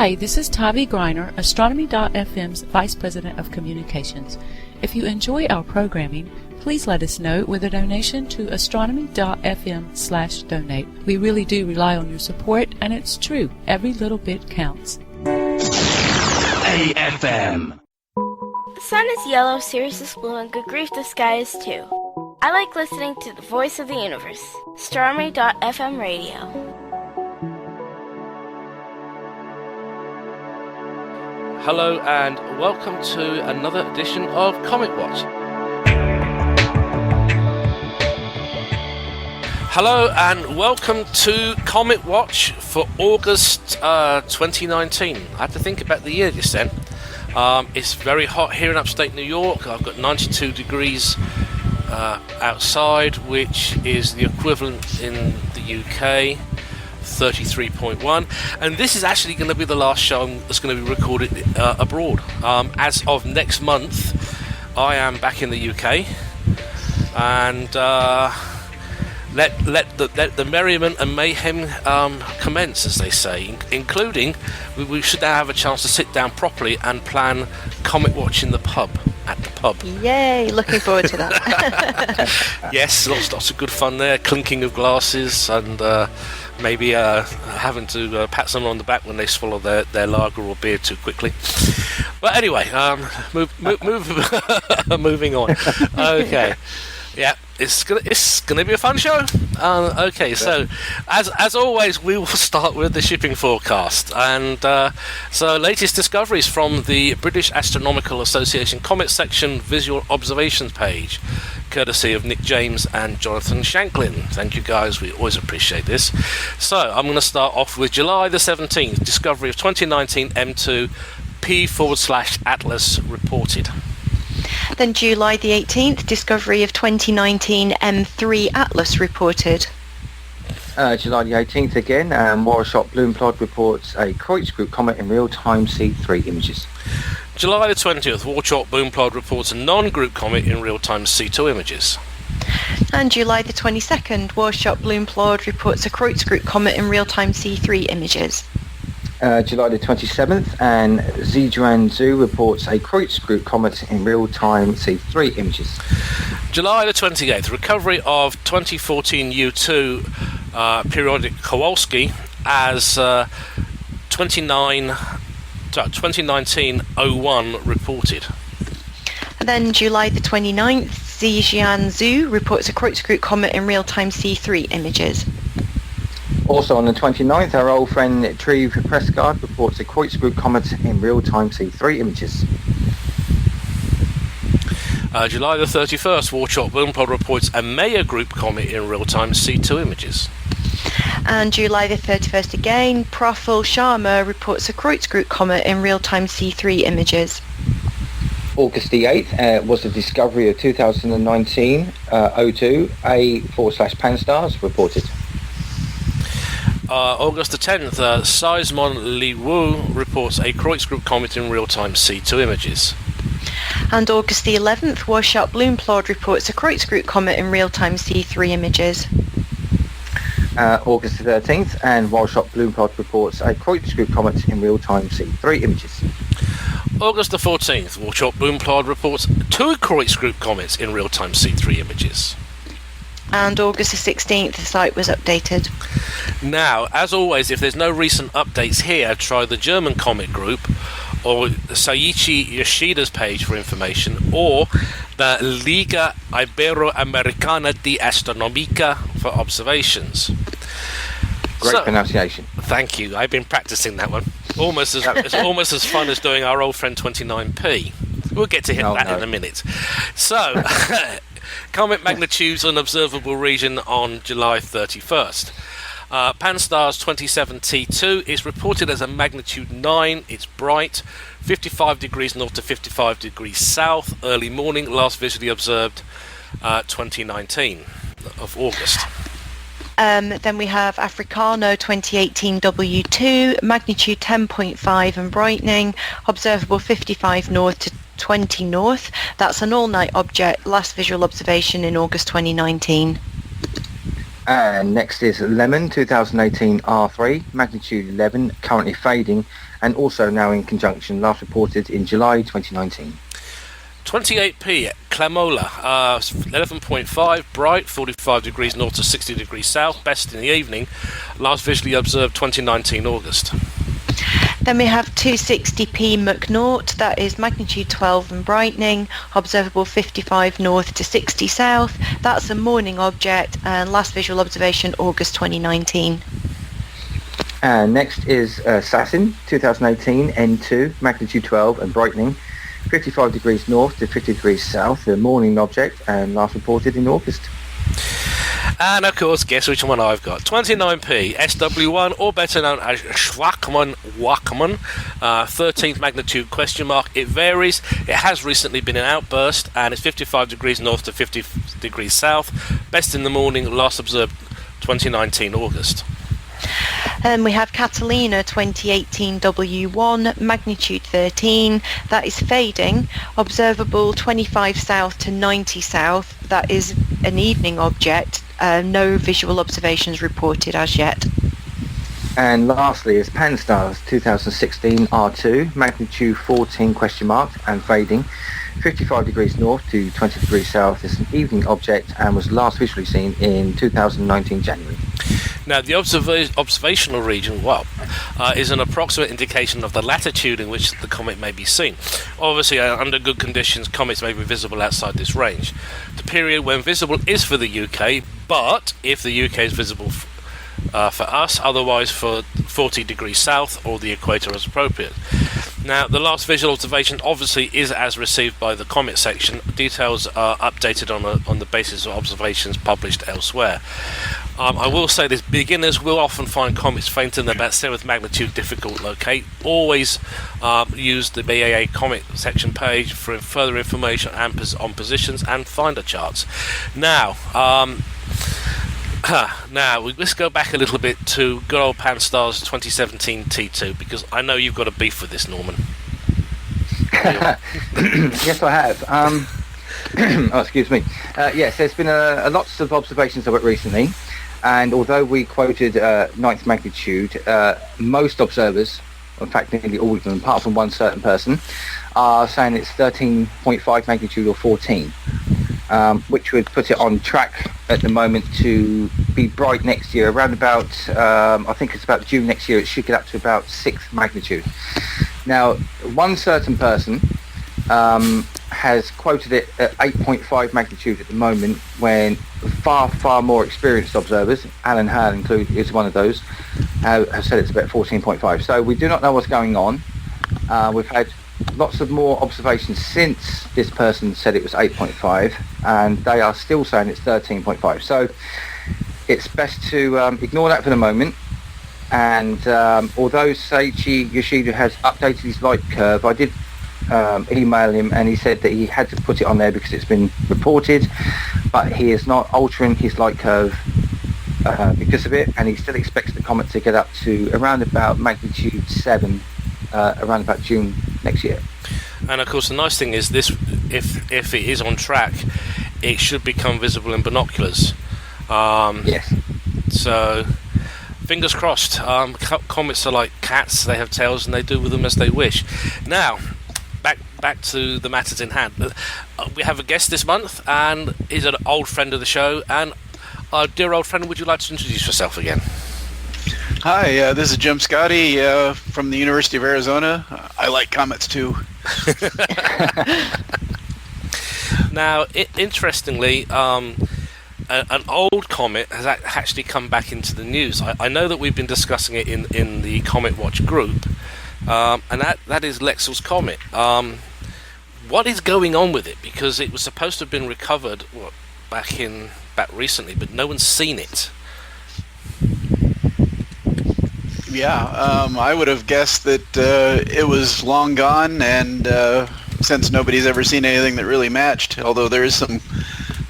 Hi, this is Tavi Greiner, Astronomy.fm's Vice President of Communications. If you enjoy our programming, please let us know with a donation to astronomy.fm/donate. We really do rely on your support, and it's true, every little bit counts. AFM. The sun is yellow, Sirius is blue, and good grief, the sky is too. I like listening to the voice of the universe, Astronomy.fm radio. Hello and welcome to another edition of Cometwatch. Hello and welcome to Cometwatch for August 2019. I had to think about the year just then. It's very hot here in upstate New York. I've got 92 degrees outside, which is the equivalent in the UK. 33.1, and this is actually going to be the last show that's going to be recorded abroad. As of next month, I am back in the UK, and let the merriment and mayhem commence, as they say. Including, we should now have a chance to sit down properly and plan Cometwatch in the pub. At the pub. Yay! Looking forward to that. Yes, lots of good fun there. Clinking of glasses and maybe having to pat someone on the back when they swallow their lager or beer too quickly. But anyway, moving on. Okay. Yeah, it's gonna be a fun show. Okay, so as always, we will start with the shipping forecast, and so latest discoveries from the British Astronomical Association Comet Section Visual Observations page, courtesy of Nick James and Jonathan Shanklin. Thank you guys, we always appreciate this. So I'm going to start off with July the 17th, discovery of 2019 M2 P/Atlas reported. Then July the 18th, discovery of 2019 M3 Atlas reported. July the 18th again, Moorshot Bloomplod reports a Kreutz Group comet in real-time C3 images. July the 20th, Moorshot Bloomplod reports a non-group comet in real-time C2 images. And July the 22nd, Moorshot Bloomplod reports a Kreutz Group comet in real-time C3 images. July the 27th, and Zhejiang Zhu reports a Kreutz Group comet in real-time C3 images. July the 28th, recovery of 2014 U2 periodic Kowalski as 2019-01 reported. And then July the 29th, Zhejiang Zhu reports a Kreutz Group comet in real-time C3 images. Also on the 29th, our old friend Treve Prescott reports a Kreutz Group comet in real-time C3 images. July the 31st, Moorshot Bloomplod reports a Maya Group comet in real-time C2 images. And July the 31st again, Praful Sharma reports a Kreutz Group comet in real-time C3 images. August the 8th was the discovery of 2019 O2 A/Pan-STARRS reported. August the 10th, Seismon Li Wu reports a Kreutz Group comet in real-time C2 images. And August the 11th, Moorshot Bloomplod reports a Kreutz Group comet in real-time C3 images. August the 13th, and Moorshot Bloomplod reports a Kreutz Group comet in real-time C3 images. August the 14th, Moorshot Bloomplod reports two Kreutz Group comets in real-time C3 images. And August the 16th, the site was updated. Now, as always, if there's no recent updates here, try the German Comet Group or Seiichi Yoshida's page for information, or the Liga Iberoamericana de Astronomica for observations. Great pronunciation. Thank you. I've been practicing that one. It's almost as fun as doing our old friend 29P. We'll get to hit that in a minute. So, comet magnitudes and observable region on July 31st. Pan-STARRS 27T2 is reported as a magnitude 9. It's bright, 55 degrees north to 55 degrees south, early morning, last visually observed 2019 of August. Then we have Africano 2018 W2, magnitude 10.5 and brightening, observable 55 north to 20 north. That's an all-night object, last visual observation in August 2019. And next is Lemon 2018 R3, magnitude 11, currently fading, and also now in conjunction, last reported in July 2019. 28p, Clamola, 11.5, bright, 45 degrees north to 60 degrees south, best in the evening, last visually observed 2019 August. Then we have 260p McNaught, that is magnitude 12 and brightening, observable 55 north to 60 south. That's a morning object, and last visual observation August 2019. And next is Sassin 2018 N2, magnitude 12 and brightening, 55 degrees north to 50 degrees south, a morning object, and last reported in August. And of course, guess which one I've got? 29p, SW1, or better known as Schwachmann, 13th magnitude question mark. It varies. It has recently been an outburst, and it's 55 degrees north to 50 degrees south. Best in the morning, last observed 2019 August. And we have Catalina 2018 W1, magnitude 13, that is fading, observable 25 south to 90 south, that is an evening object, no visual observations reported as yet. And lastly is Pan-STARRS 2016 R2, magnitude 14 question mark and fading, 55 degrees north to 20 degrees south. It's an evening object and was last visually seen in 2019 January. Now, the observational region, is an approximate indication of the latitude in which the comet may be seen. Obviously, under good conditions, comets may be visible outside this range. The period when visible is for the UK, but if the UK is visible for us, otherwise for 40 degrees south or the equator as appropriate. Now, the last visual observation obviously is as received by the Comet Section. Details are updated on the basis of observations published elsewhere. I will say this, beginners will often find comets fainter than about 7th magnitude difficult to locate. Always use the BAA Comet Section page for further information on positions and finder charts. Now, let's go back a little bit to good old Pan-STARRS 2017 T2, because I know you've got a beef with this, Norman. Yes, I have. Oh, excuse me. Yes, there's been lots of observations of it recently, and although we quoted 9th magnitude, most observers, in fact nearly all of them, apart from one certain person, are saying it's 13.5 magnitude or 14. Which would put it on track at the moment to be bright next year, around about, I think it's about June next year, it should get up to about 6th magnitude. Now, one certain person has quoted it at 8.5 magnitude at the moment, when far, far more experienced observers, Alan Hale included, is one of those, have said it's about 14.5. So we do not know what's going on. We've had lots of more observations since this person said it was 8.5, and they are still saying it's 13.5. So it's best to ignore that for the moment. And although Seiichi Yoshida has updated his light curve, I did email him, and he said that he had to put it on there because it's been reported, but he is not altering his light curve because of it, and he still expects the comet to get up to around about magnitude 7 around about June next year. And of course, the nice thing is this: if it is on track, it should become visible in binoculars. Yes. So, fingers crossed. Comets are like cats; they have tails, and they do with them as they wish. Now, back to the matters in hand. We have a guest this month, and he's an old friend of the show. And dear old friend, would you like to introduce yourself again? Hi, this is Jim Scottie from the University of Arizona. I like comets too. Now, interestingly, an old comet has actually come back into the news. I know that we've been discussing it in the Cometwatch group, and that is Lexell's comet. What is going on with it? Because it was supposed to have been recovered back recently, but no one's seen it. Yeah, I would have guessed that it was long gone, and since nobody's ever seen anything that really matched, although there is some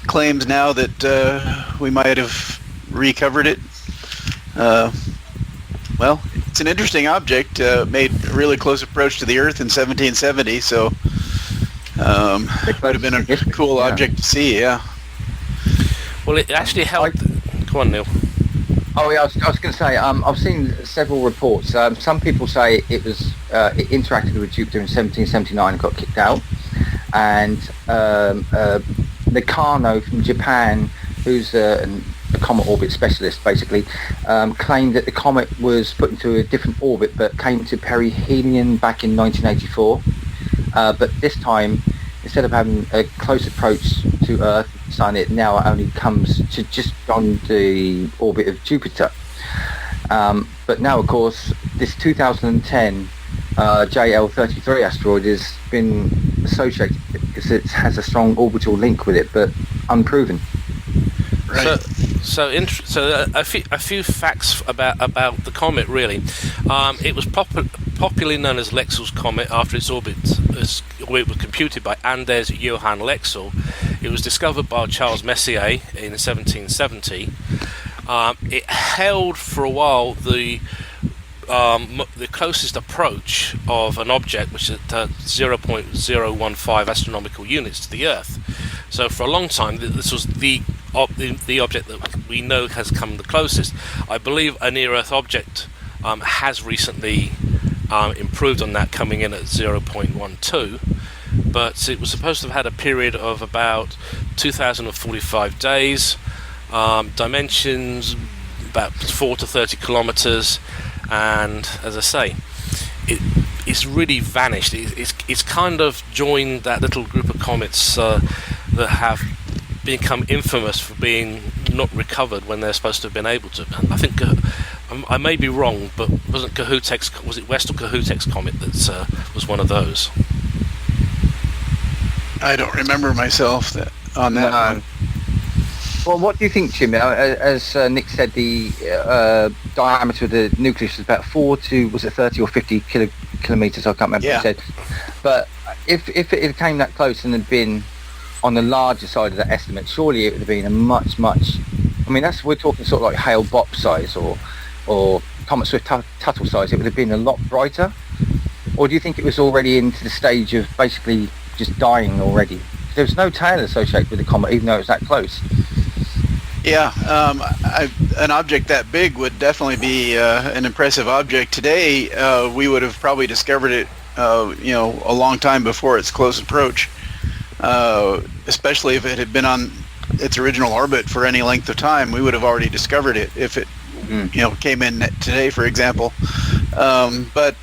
claims now that we might have recovered it. Well, it's an interesting object, made a really close approach to the Earth in 1770, so it would have been a cool object to see, yeah. Well, it actually helped. Go on, Neil. Oh yeah, I was going to say, I've seen several reports. Some people say it interacted with Jupiter in 1779 and got kicked out. And Nakano from Japan, who's a comet orbit specialist, basically, claimed that the comet was put into a different orbit but came to perihelion back in 1984. But this time, instead of having a close approach to Earth, Sun, it now only comes to just on the orbit of Jupiter. But now, of course, this 2010 JL33 asteroid has been associated because it has a strong orbital link with it, but unproven. Right. So a few facts about the comet, really. It was popularly known as Lexell's comet after its orbit was computed by Anders Johann Lexell. It was discovered by Charles Messier in 1770. It held for a while the closest approach of an object, which is at 0.015 astronomical units to the Earth. So for a long time, this was the object that we know has come the closest. I believe a near-Earth object has recently improved on that, coming in at 0.12. But it was supposed to have had a period of about 2,045 days, dimensions about 4 to 30 kilometers, and as I say, it's really vanished. It's kind of joined that little group of comets that have become infamous for being not recovered when they're supposed to have been able to. I think I may be wrong, but was it West or Kohoutek's comet that was one of those? I don't remember myself on that one. Well, what do you think, Jim? As Nick said, the diameter of the nucleus was about 30 or 50 kilometers? I can't remember what you said. But if it came that close and had been on the larger side of that estimate, surely it would have been a much, I mean, we're talking sort of like Hale-Bopp size or Comet Swift-Tuttle size. It would have been a lot brighter. Or do you think it was already into the stage of basically just dying already? There was no tail associated with the comet, even though it was that close. Yeah, an object that big would definitely be an impressive object. Today, we would have probably discovered it, a long time before its close approach, especially if it had been on its original orbit for any length of time. We would have already discovered it if it, came in today, for example. But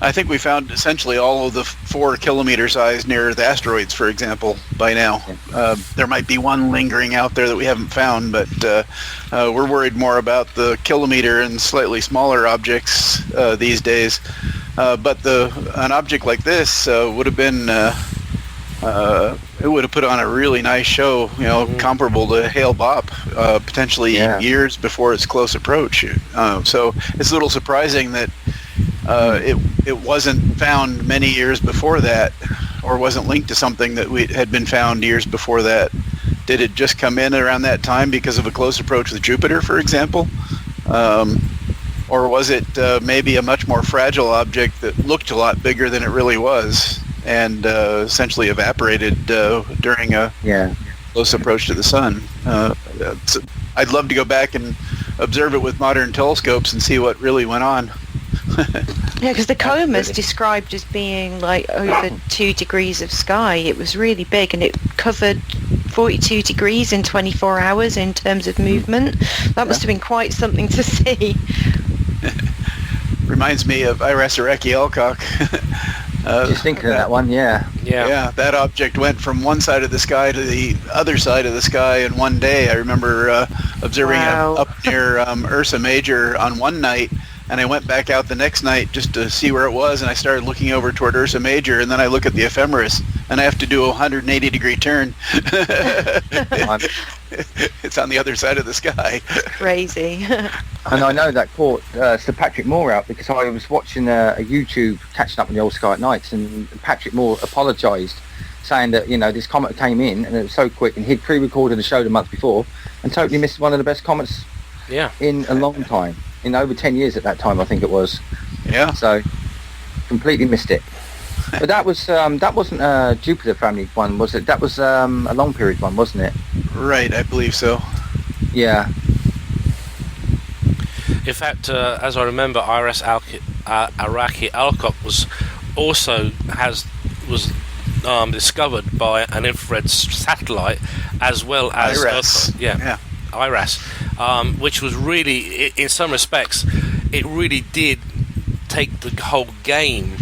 I think we found essentially all of the 4 kilometer size near the asteroids, for example, by now. There might be one lingering out there that we haven't found, but we're worried more about the kilometer and slightly smaller objects these days. But an object like this would have been, it would have put on a really nice show, comparable to Hale-Bopp, potentially years before its close approach. So it's a little surprising that it wasn't found many years before that, or wasn't linked to something that had been found years before that. Did it just come in around that time because of a close approach with Jupiter, for example? Or was it maybe a much more fragile object that looked a lot bigger than it really was, and essentially evaporated during a close approach to the Sun? I'd love to go back and observe it with modern telescopes and see what really went on. Yeah, because the comet's described as being like over 2 degrees of sky. It was really big, and it covered 42 degrees in 24 hours in terms of movement. That must have been quite something to see. Reminds me of IRAS Araki Alcock. Just thinking of that one, yeah. That object went from one side of the sky to the other side of the sky in one day. I remember observing it up near Ursa Major on one night, and I went back out the next night just to see where it was, and I started looking over toward Ursa Major, and then I look at the ephemeris, and I have to do a 180-degree turn. It's on the other side of the sky. Crazy. And I know that caught Sir Patrick Moore out, because I was watching a YouTube catching up with the old Sky at Nights, and Patrick Moore apologised, saying that this comet came in and it was so quick, and he'd pre-recorded the show the month before and totally missed one of the best comets in a long time, in over 10 years at that time, I think it was. So completely missed it. But that wasn't a Jupiter family one, was it? That was a long period one, wasn't it? Right, I believe so. Yeah. In fact, as I remember, IRAS Araki Alcock was discovered by an infrared satellite, as well as IRAS. IRAS, which was really, in some respects, it really did take the whole game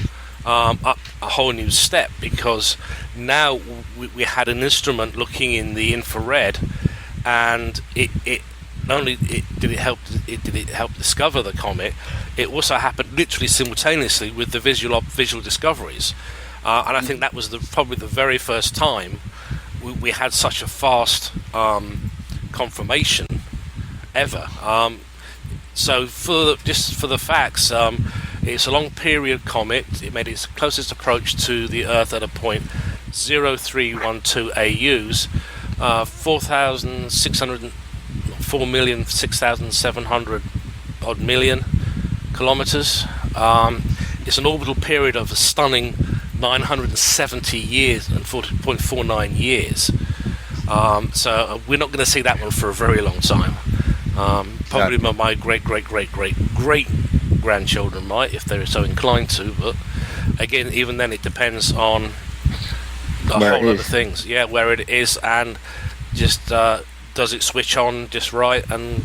up a whole new step, because now we had an instrument looking in the infrared, and it not only did it help discover the comet, it also happened literally simultaneously with the visual discoveries, and I think that was probably the very first time we had such a fast confirmation ever. So for the facts, it's a long period comet. It made its closest approach to the Earth at a point 0312 AUs, 4,600,000 odd million kilometers. It's an orbital period of a stunning 970 years and 40.49 years. So we're not going to see that one for a very long time. Probably my great grandchildren might, if they're so inclined to, but again, even then it depends on a whole lot of things. Yeah, where it is, and just does it switch on just right and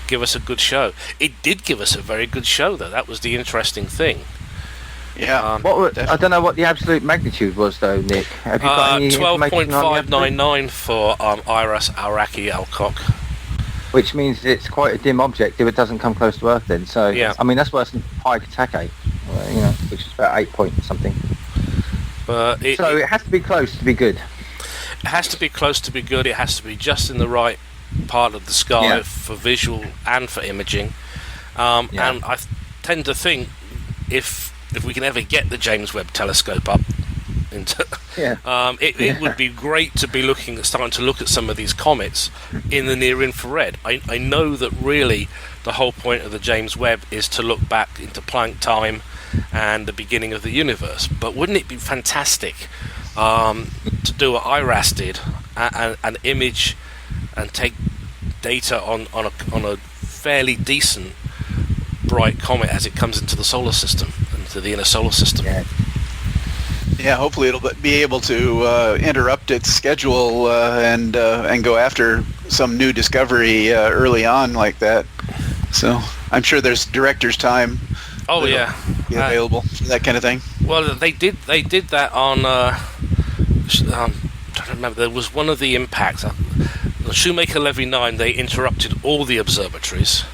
give us a good show. It did give us a very good show, though. That was the interesting thing. Yeah. I don't know what the absolute magnitude was, though, Nick. Have you got any 12.599 for IRAS Araki Alcock. Which means it's quite a dim object if it doesn't come close to Earth then. So, yeah. I mean, that's worse than Hyakutake, which is about 8 point something. But it has to be close to be good. It has to be close to be good. It has to be just in the right part of the sky for visual and for imaging. And I tend to think if we can ever get the James Webb Telescope up, it would be great to be starting to look at some of these comets in the near infrared. I know that really the whole point of the James Webb is to look back into Planck time and the beginning of the universe, but wouldn't it be fantastic to do what IRAS did, an image and take data on a fairly decent bright comet as it comes into the solar system, into the inner solar system. Yeah, hopefully it'll be able to interrupt its schedule and go after some new discovery early on like that. So I'm sure there's director's time. Oh yeah, available for that kind of thing. Well, they did that on. I'm trying to remember. There was one of the impacts. The Shoemaker Levy 9. They interrupted all the observatories.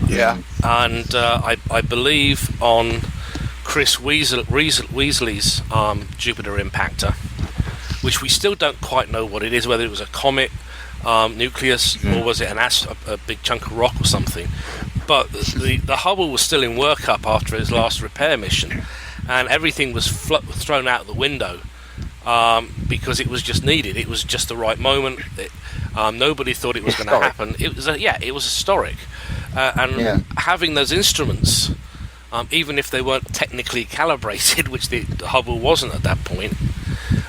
Yeah, and I believe on Chris Weasley's Jupiter impactor, which we still don't quite know what it is, whether it was a comet nucleus or was it a big chunk of rock or something. But the Hubble was still in workup after its last repair mission, and everything was thrown out the window because it was just needed. It was just the right moment. Nobody thought it was going to happen. It was historic, and having those instruments, even if they weren't technically calibrated, which the Hubble wasn't at that point,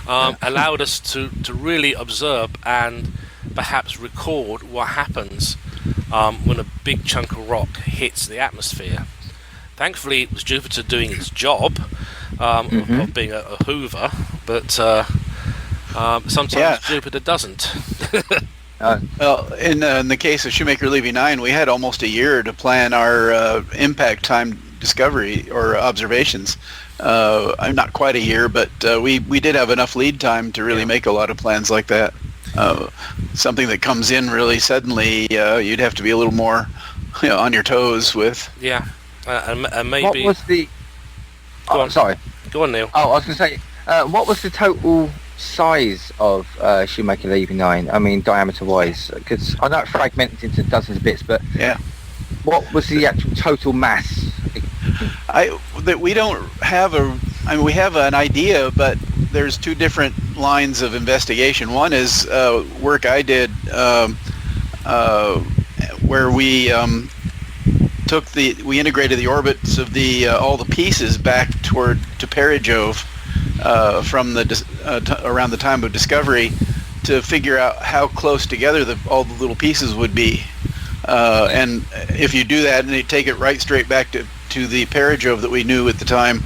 allowed us to really observe and perhaps record what happens when a big chunk of rock hits the atmosphere. Thankfully, it was Jupiter doing its job of being a hoover, but sometimes Jupiter doesn't. Well, in the case of Shoemaker Levy 9, we had almost a year to plan our impact time discovery or observations. Not quite a year, but we did have enough lead time to really make a lot of plans like that. Something that comes in really suddenly, you'd have to be a little more on your toes with. Yeah, and maybe... What was the... Go on. Sorry. Go on, Neil. Oh, I was going to say, what was the total size of Shoemaker Levy 9? I mean, diameter-wise, because I know it's fragmented into dozens of bits, but what was the actual total mass? We don't have we have an idea, but there's two different lines of investigation. One is work I did where we we integrated the orbits of all the pieces back to Perijove from around the time of discovery to figure out how close together all the little pieces would be. And if you do that and you take it right straight back to the perijove that we knew at the time,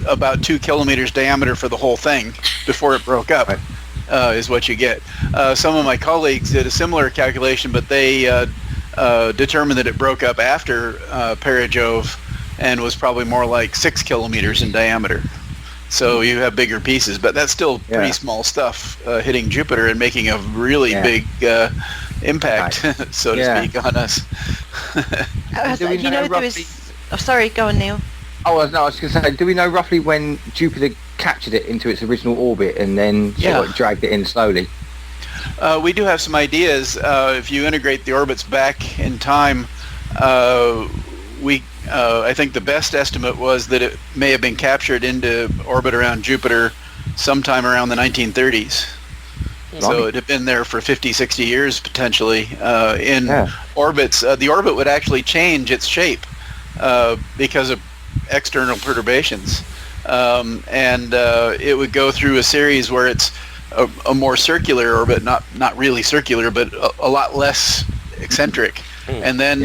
about 2 kilometers diameter for the whole thing before it broke up is what you get. Some of my colleagues did a similar calculation, but they determined that it broke up after perijove and was probably more like 6 kilometers in diameter. So you have bigger pieces, but that's still pretty small stuff hitting Jupiter and making a really big impact, so to speak, on us. You know, there was... Oh, sorry, go on, Neil. I was going to say, do we know roughly when Jupiter captured it into its original orbit and then sort of dragged it in slowly? We do have some ideas. If you integrate the orbits back in time, I think the best estimate was that it may have been captured into orbit around Jupiter sometime around the 1930s. So it had been there for 50, 60 years potentially in orbits. The orbit would actually change its shape because of external perturbations. And it would go through a series where it's a more circular orbit, not really circular, but a lot less eccentric. And then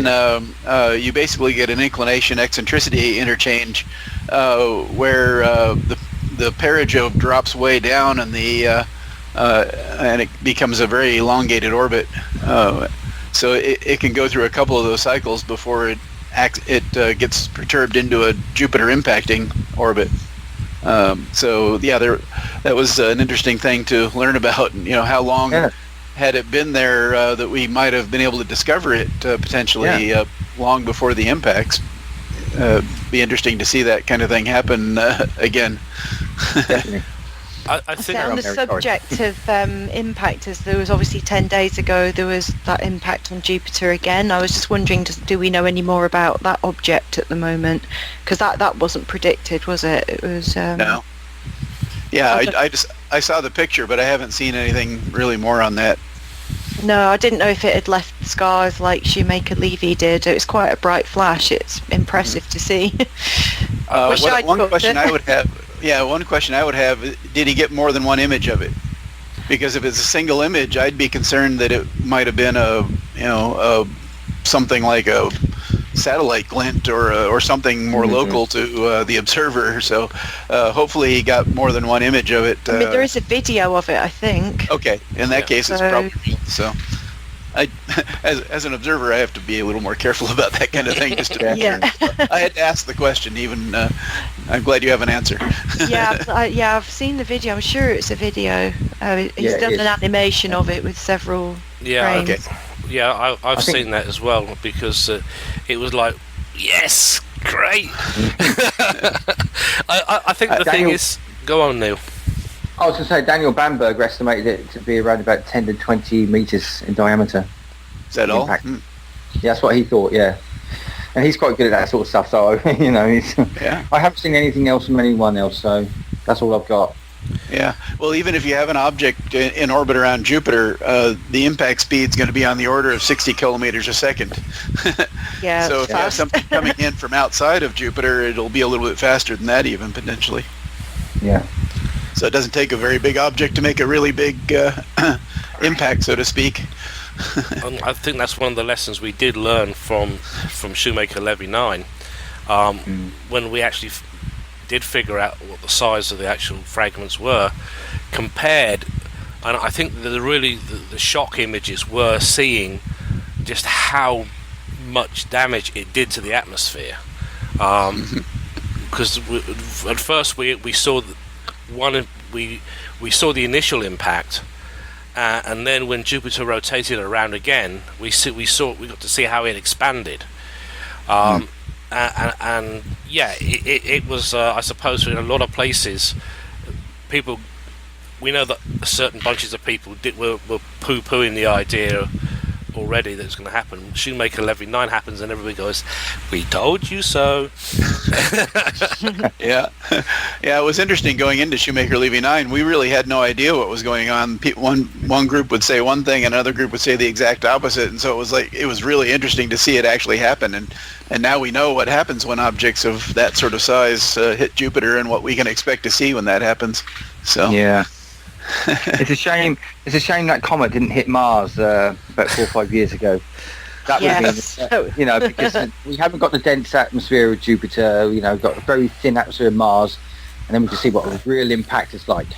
you basically get an inclination eccentricity interchange where the perijove drops way down and and it becomes a very elongated orbit. So it can go through a couple of those cycles before it gets perturbed into a Jupiter impacting orbit. That was an interesting thing to learn about. You know, how long had it been there that we might have been able to discover it potentially long before the impacts. Be interesting to see that kind of thing happen again. Definitely. I think on the subject of impact, as there was obviously 10 days ago, there was that impact on Jupiter again. I was just wondering, do we know any more about that object at the moment? Because that wasn't predicted, was it? It was no. Yeah, I saw the picture, but I haven't seen anything really more on that. No, I didn't know if it had left scars like Shoemaker Levy did. It was quite a bright flash. It's impressive to see. One question I would have, did he get more than one image of it? Because if it's a single image, I'd be concerned that it might have been something like a satellite glint or something more local to the observer. So hopefully he got more than one image of it. I mean, there is a video of it, I think. Okay, in that case, it's probably real. So as an observer, I have to be a little more careful about that kind of thing, just to be sure. I had to ask the question. Even I'm glad you have an answer. I've seen the video. I'm sure it's a video. He's done an animation of it with several frames. Okay. Yeah, I've seen that as well, because it was like, yes, great. I think the thing is, go on, Neil. I was going to say, Daniel Bamberg estimated it to be around about 10 to 20 meters in diameter. Is that all? Yeah, that's what he thought, yeah. And he's quite good at that sort of stuff, so, you know, I haven't seen anything else from anyone else, so that's all I've got. Yeah, well, even if you have an object in orbit around Jupiter, the impact speed's going to be on the order of 60 kilometers a second. Yeah. So if you have something coming in from outside of Jupiter, it'll be a little bit faster than that even, potentially. Yeah. So it doesn't take a very big object to make a really big impact, so to speak. I think that's one of the lessons we did learn from Shoemaker Levy 9, when we actually did figure out what the size of the actual fragments were, compared, and I think the shock images were seeing just how much damage it did to the atmosphere. Because at first we saw we saw the initial impact, and then when Jupiter rotated around again, we got to see how it expanded. And it was I suppose in a lot of places, we know that certain bunches of people were poo-pooing the idea already that it's going to happen. Shoemaker Levy 9 happens and everybody goes, "We told you so." Yeah, it was interesting going into Shoemaker Levy 9. We really had no idea what was going on. One group would say one thing, and another group would say the exact opposite, and so it was really interesting to see it actually happen. And now we know what happens when objects of that sort of size hit Jupiter, and what we can expect to see when that happens. So yeah. It's a shame that comet didn't hit Mars about 4 or 5 years ago. That would mean, because we haven't got the dense atmosphere of Jupiter, got a very thin atmosphere of Mars, and then we can see what a real impact is like,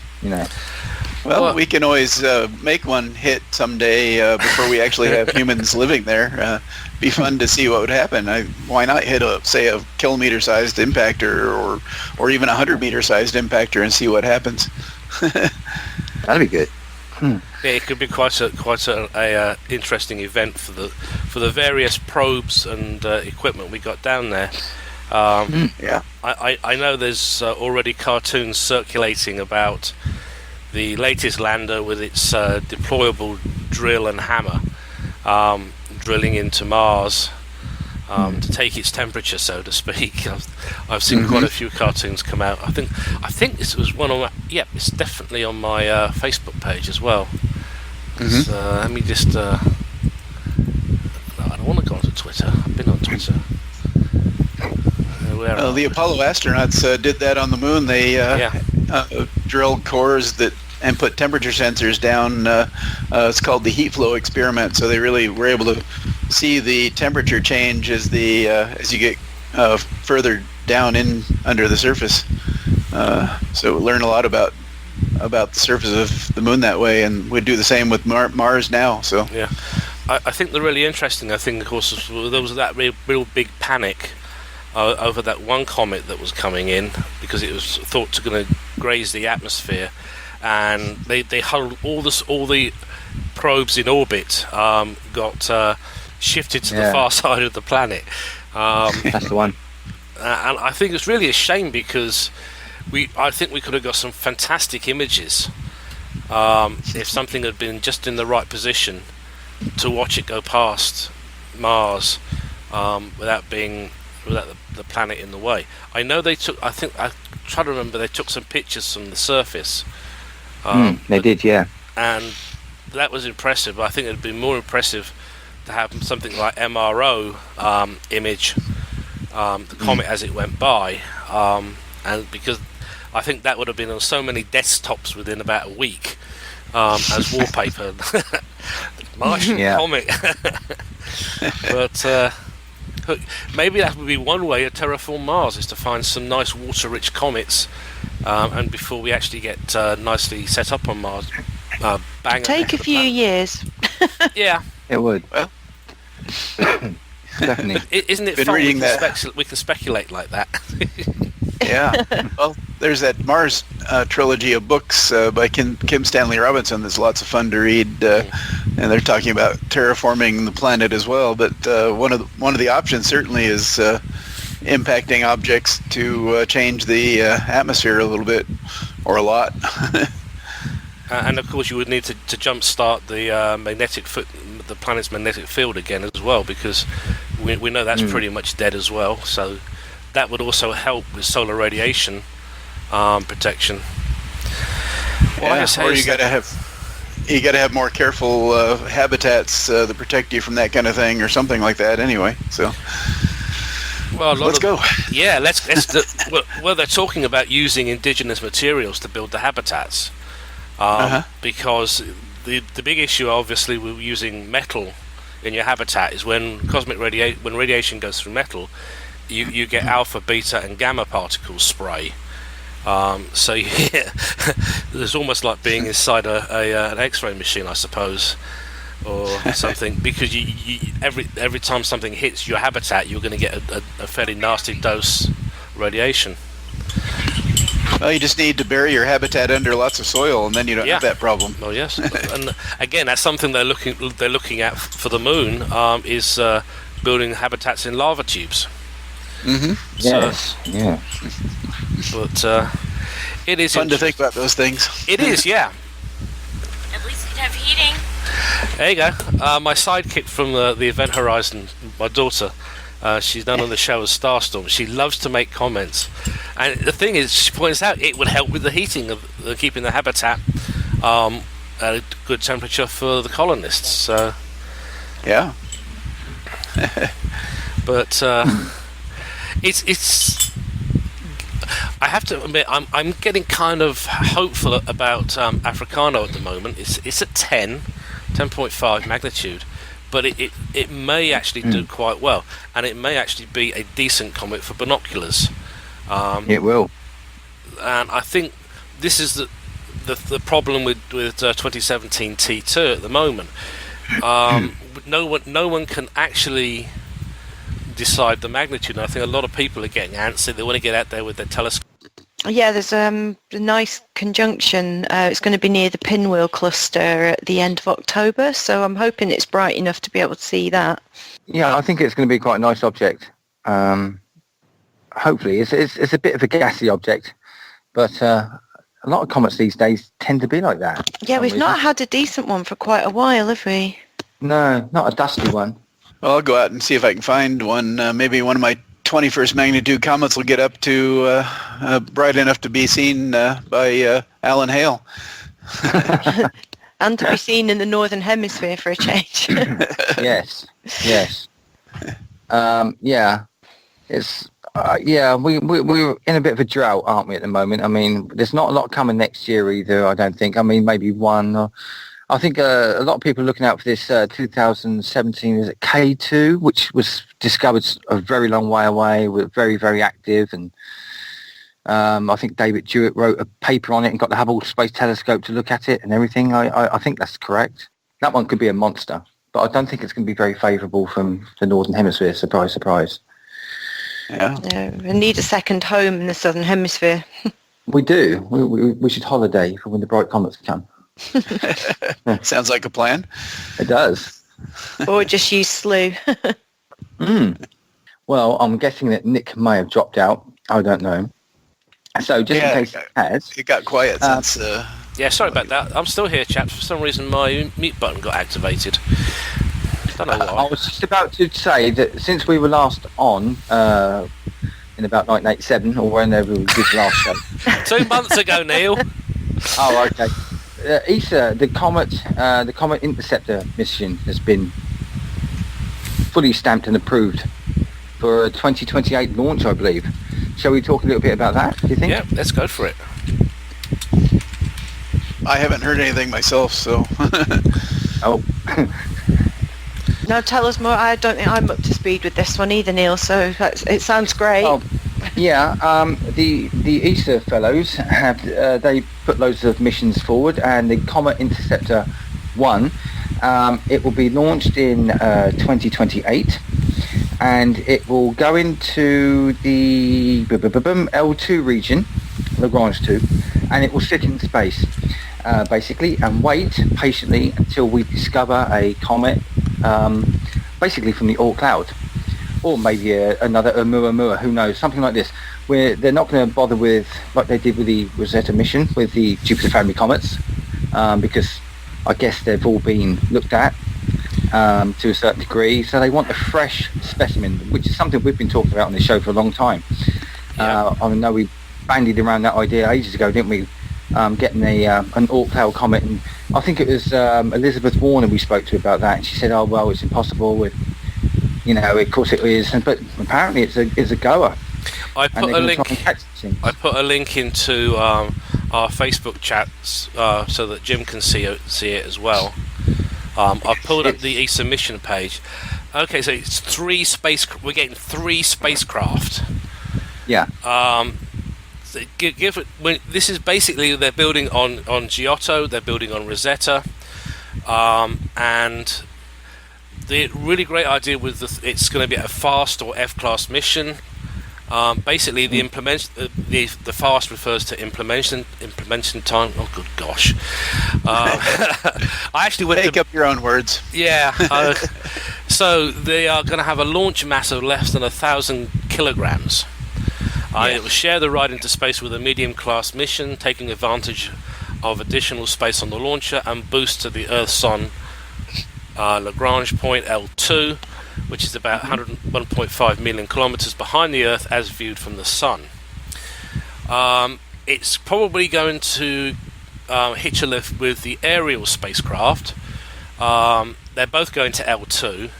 Well, we can always make one hit someday before we actually have humans living there. Be fun to see what would happen. Why not hit a kilometer-sized impactor or even 100-meter-sized impactor and see what happens? That'd be good. Yeah, it could be quite a interesting event for the various probes and equipment we got down there. Yeah, I know there's already cartoons circulating about the latest lander with its deployable drill and hammer, drilling into Mars to take its temperature, so to speak. I've seen quite a few cartoons come out. I think this was one on my, it's definitely on my Facebook page as well. So let me just no, I don't want to go onto Twitter. I've been on Twitter. The Apollo astronauts did that on the moon. They drilled cores and put temperature sensors down. It's called the heat flow experiment. So they really were able to see the temperature change as you get further down in under the surface. So we learn a lot about the surface of the moon that way, and we'd do the same with Mars now. So yeah, I think the really interesting thing, of course, there was that real big panic over that one comet that was coming in because it was thought to going to graze the atmosphere, and they huddled all the probes in orbit got shifted to the far side of the planet. That's the one. And I think it's really a shame because I think we could have got some fantastic images if something had been just in the right position to watch it go past Mars without the planet in the way. I know they took. I try to remember they took some pictures from the surface. They did, yeah. And that was impressive. But I think it'd be more impressive to have something like MRO image the comet as it went by, and because I think that would have been on so many desktops within about a week as wallpaper. Martian comet. But maybe that would be one way to terraform Mars, is to find some nice water-rich comets, and before we actually get nicely set up on Mars, bang. Take a few years. Yeah, it would. Well, definitely. Isn't it Been fun? reading We can speculate like that. Yeah. Well, there's that Mars trilogy of books by Kim Stanley Robinson. There's lots of fun to read, and they're talking about terraforming the planet as well. But one of the options certainly is impacting objects to change the atmosphere a little bit or a lot. And of course, you would need to jumpstart the planet's magnetic field again as well, because we know that's pretty much dead as well. So that would also help with solar radiation protection. Well, or you got to have more careful habitats that protect you from that kind of thing, or something like that. Anyway, so let's go. Yeah, let's. Well, they're talking about using indigenous materials to build the habitats, because the big issue, obviously, with using metal in your habitat is when when radiation goes through metal, you get alpha, beta, and gamma particles spray. So it's almost like being inside an X-ray machine, I suppose, or something. Because every time something hits your habitat, you're going to get a fairly nasty dose of radiation. Well, you just need to bury your habitat under lots of soil, and then you don't have that problem. Well, yes, and again, that's something they're looking at for the moon, is building habitats in lava tubes. Yes. Yeah. But it is fun to think about those things. It is, yeah. At least you'd have heating. There you go. My sidekick from the Event Horizon, my daughter, she's done on the show as Starstorm. She loves to make comments, and the thing is, she points out it would help with the heating of keeping the habitat at a good temperature for the colonists. So, yeah. But it's. I have to admit, I'm getting kind of hopeful about Africano at the moment. It's at 10.5 magnitude, but it may actually do quite well, and it may actually be a decent comet for binoculars. It will. And I think this is the problem with 2017 T2 at the moment. No one can actually decide the magnitude, and I think a lot of people are getting antsy. They want to get out there with their telescope. Yeah, there's a nice conjunction. It's going to be near the Pinwheel cluster at the end of October, so I'm hoping it's bright enough to be able to see that. Yeah, I think it's going to be quite a nice object. Hopefully, it's a bit of a gassy object, but a lot of comets these days tend to be like that. Yeah, we've not had a decent one for quite a while, have we? No, not a dusty one. Well, I'll go out and see if I can find one. Maybe one of my 21st magnitude comets will get up to bright enough to be seen by Alan Hale. And to be seen in the Northern Hemisphere for a change. Yes. Yeah. It's we're in a bit of a drought, aren't we, at the moment? I mean, there's not a lot coming next year either, I don't think. I mean, maybe one. I think a lot of people are looking out for this 2017, is it K2, which was discovered a very long way away, was very, very active. And I think David Jewett wrote a paper on it and got the Hubble Space Telescope to look at it and everything. I think that's correct. That one could be a monster, but I don't think it's going to be very favourable from the Northern Hemisphere. Surprise, surprise. Yeah. We need a second home in the Southern Hemisphere. We do. We should holiday for when the bright comets come. Sounds like a plan. It does. Or just use SLU. Well, I'm guessing that Nick may have dropped out. I don't know. So just in case it has. It got quiet since... Yeah, sorry about that. I'm still here, chaps. For some reason, my mute button got activated. Don't know why. I was just about to say that since we were last on in about 1987, or whenever we did the last show. 2 months ago, Neil. Oh, okay. ESA, the Comet Interceptor mission has been fully stamped and approved for a 2028 launch, I believe. Shall we talk a little bit about that, do you think? Yeah, let's go for it. I haven't heard anything myself, so... Oh. No, tell us more. I don't think I'm up to speed with this one either, Neil, so it sounds great. Oh, yeah, the ESA fellows have they put loads of missions forward, and the Comet Interceptor 1, it will be launched in 2028, and it will go into the L2 region, Lagrange 2, and it will sit in space basically and wait patiently until we discover a comet basically from the Oort cloud, or maybe another Oumuamua, who knows, something like this, where they're not going to bother with, like they did with the Rosetta mission, with the Jupiter family comets, because I guess they've all been looked at to a certain degree, so they want a fresh specimen, which is something we've been talking about on this show for a long time. Yeah. I know we bandied around that idea ages ago, didn't we? Getting an Oort cloud comet, and I think it was Elizabeth Warner we spoke to about that, and she said, oh well, it's impossible with, of course it is, but apparently it's a goer. I put a link into our Facebook chats so that Jim can see it as well. I've pulled up the ESA mission page. Okay, so it's we're getting 3 spacecraft. Yeah. This is basically, they're building on Giotto, they're building on Rosetta, and the really great idea with it's going to be a fast or F-class mission. Basically, the fast refers to implementation time. Oh, good gosh! I actually went Make up your own words. Yeah. So they are going to have a launch mass of less than 1,000 kilograms. It will share the ride into space with a medium-class mission, taking advantage of additional space on the launcher and boost to the Earth's Sun Lagrange point L2, which is about 101.5 million kilometers behind the Earth as viewed from the Sun. It's probably going to hitch a lift with the Ariel spacecraft. They're both going to L2.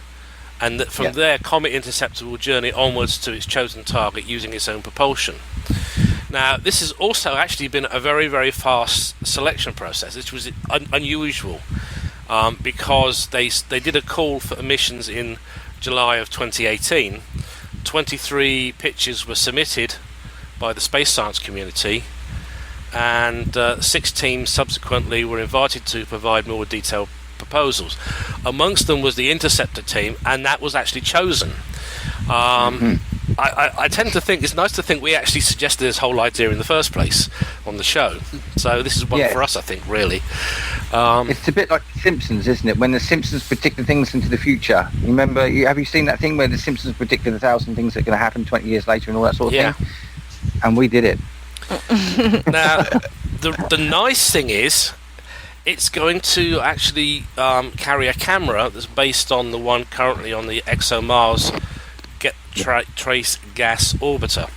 And from there, Comet Interceptor will journey onwards to its chosen target using its own propulsion. Now, this has also actually been a very, very fast selection process, which was unusual. because they did a call for emissions in July of 2018. 23 pictures were submitted by the space science community, and 6 teams subsequently were invited to provide more detailed proposals. Amongst them was the Interceptor team, and that was actually chosen. I tend to think it's nice to think we actually suggested this whole idea in the first place on the show. So this is one for us, I think, really. It's a bit like The Simpsons, isn't it? When The Simpsons predicted things into the future. Remember, have you seen that thing where The Simpsons predicted 1,000 things that are going to happen 20 years later and all that sort of thing? And we did it. Now, the nice thing is, it's going to actually carry a camera that's based on the one currently on the ExoMars Trace Gas Orbiter.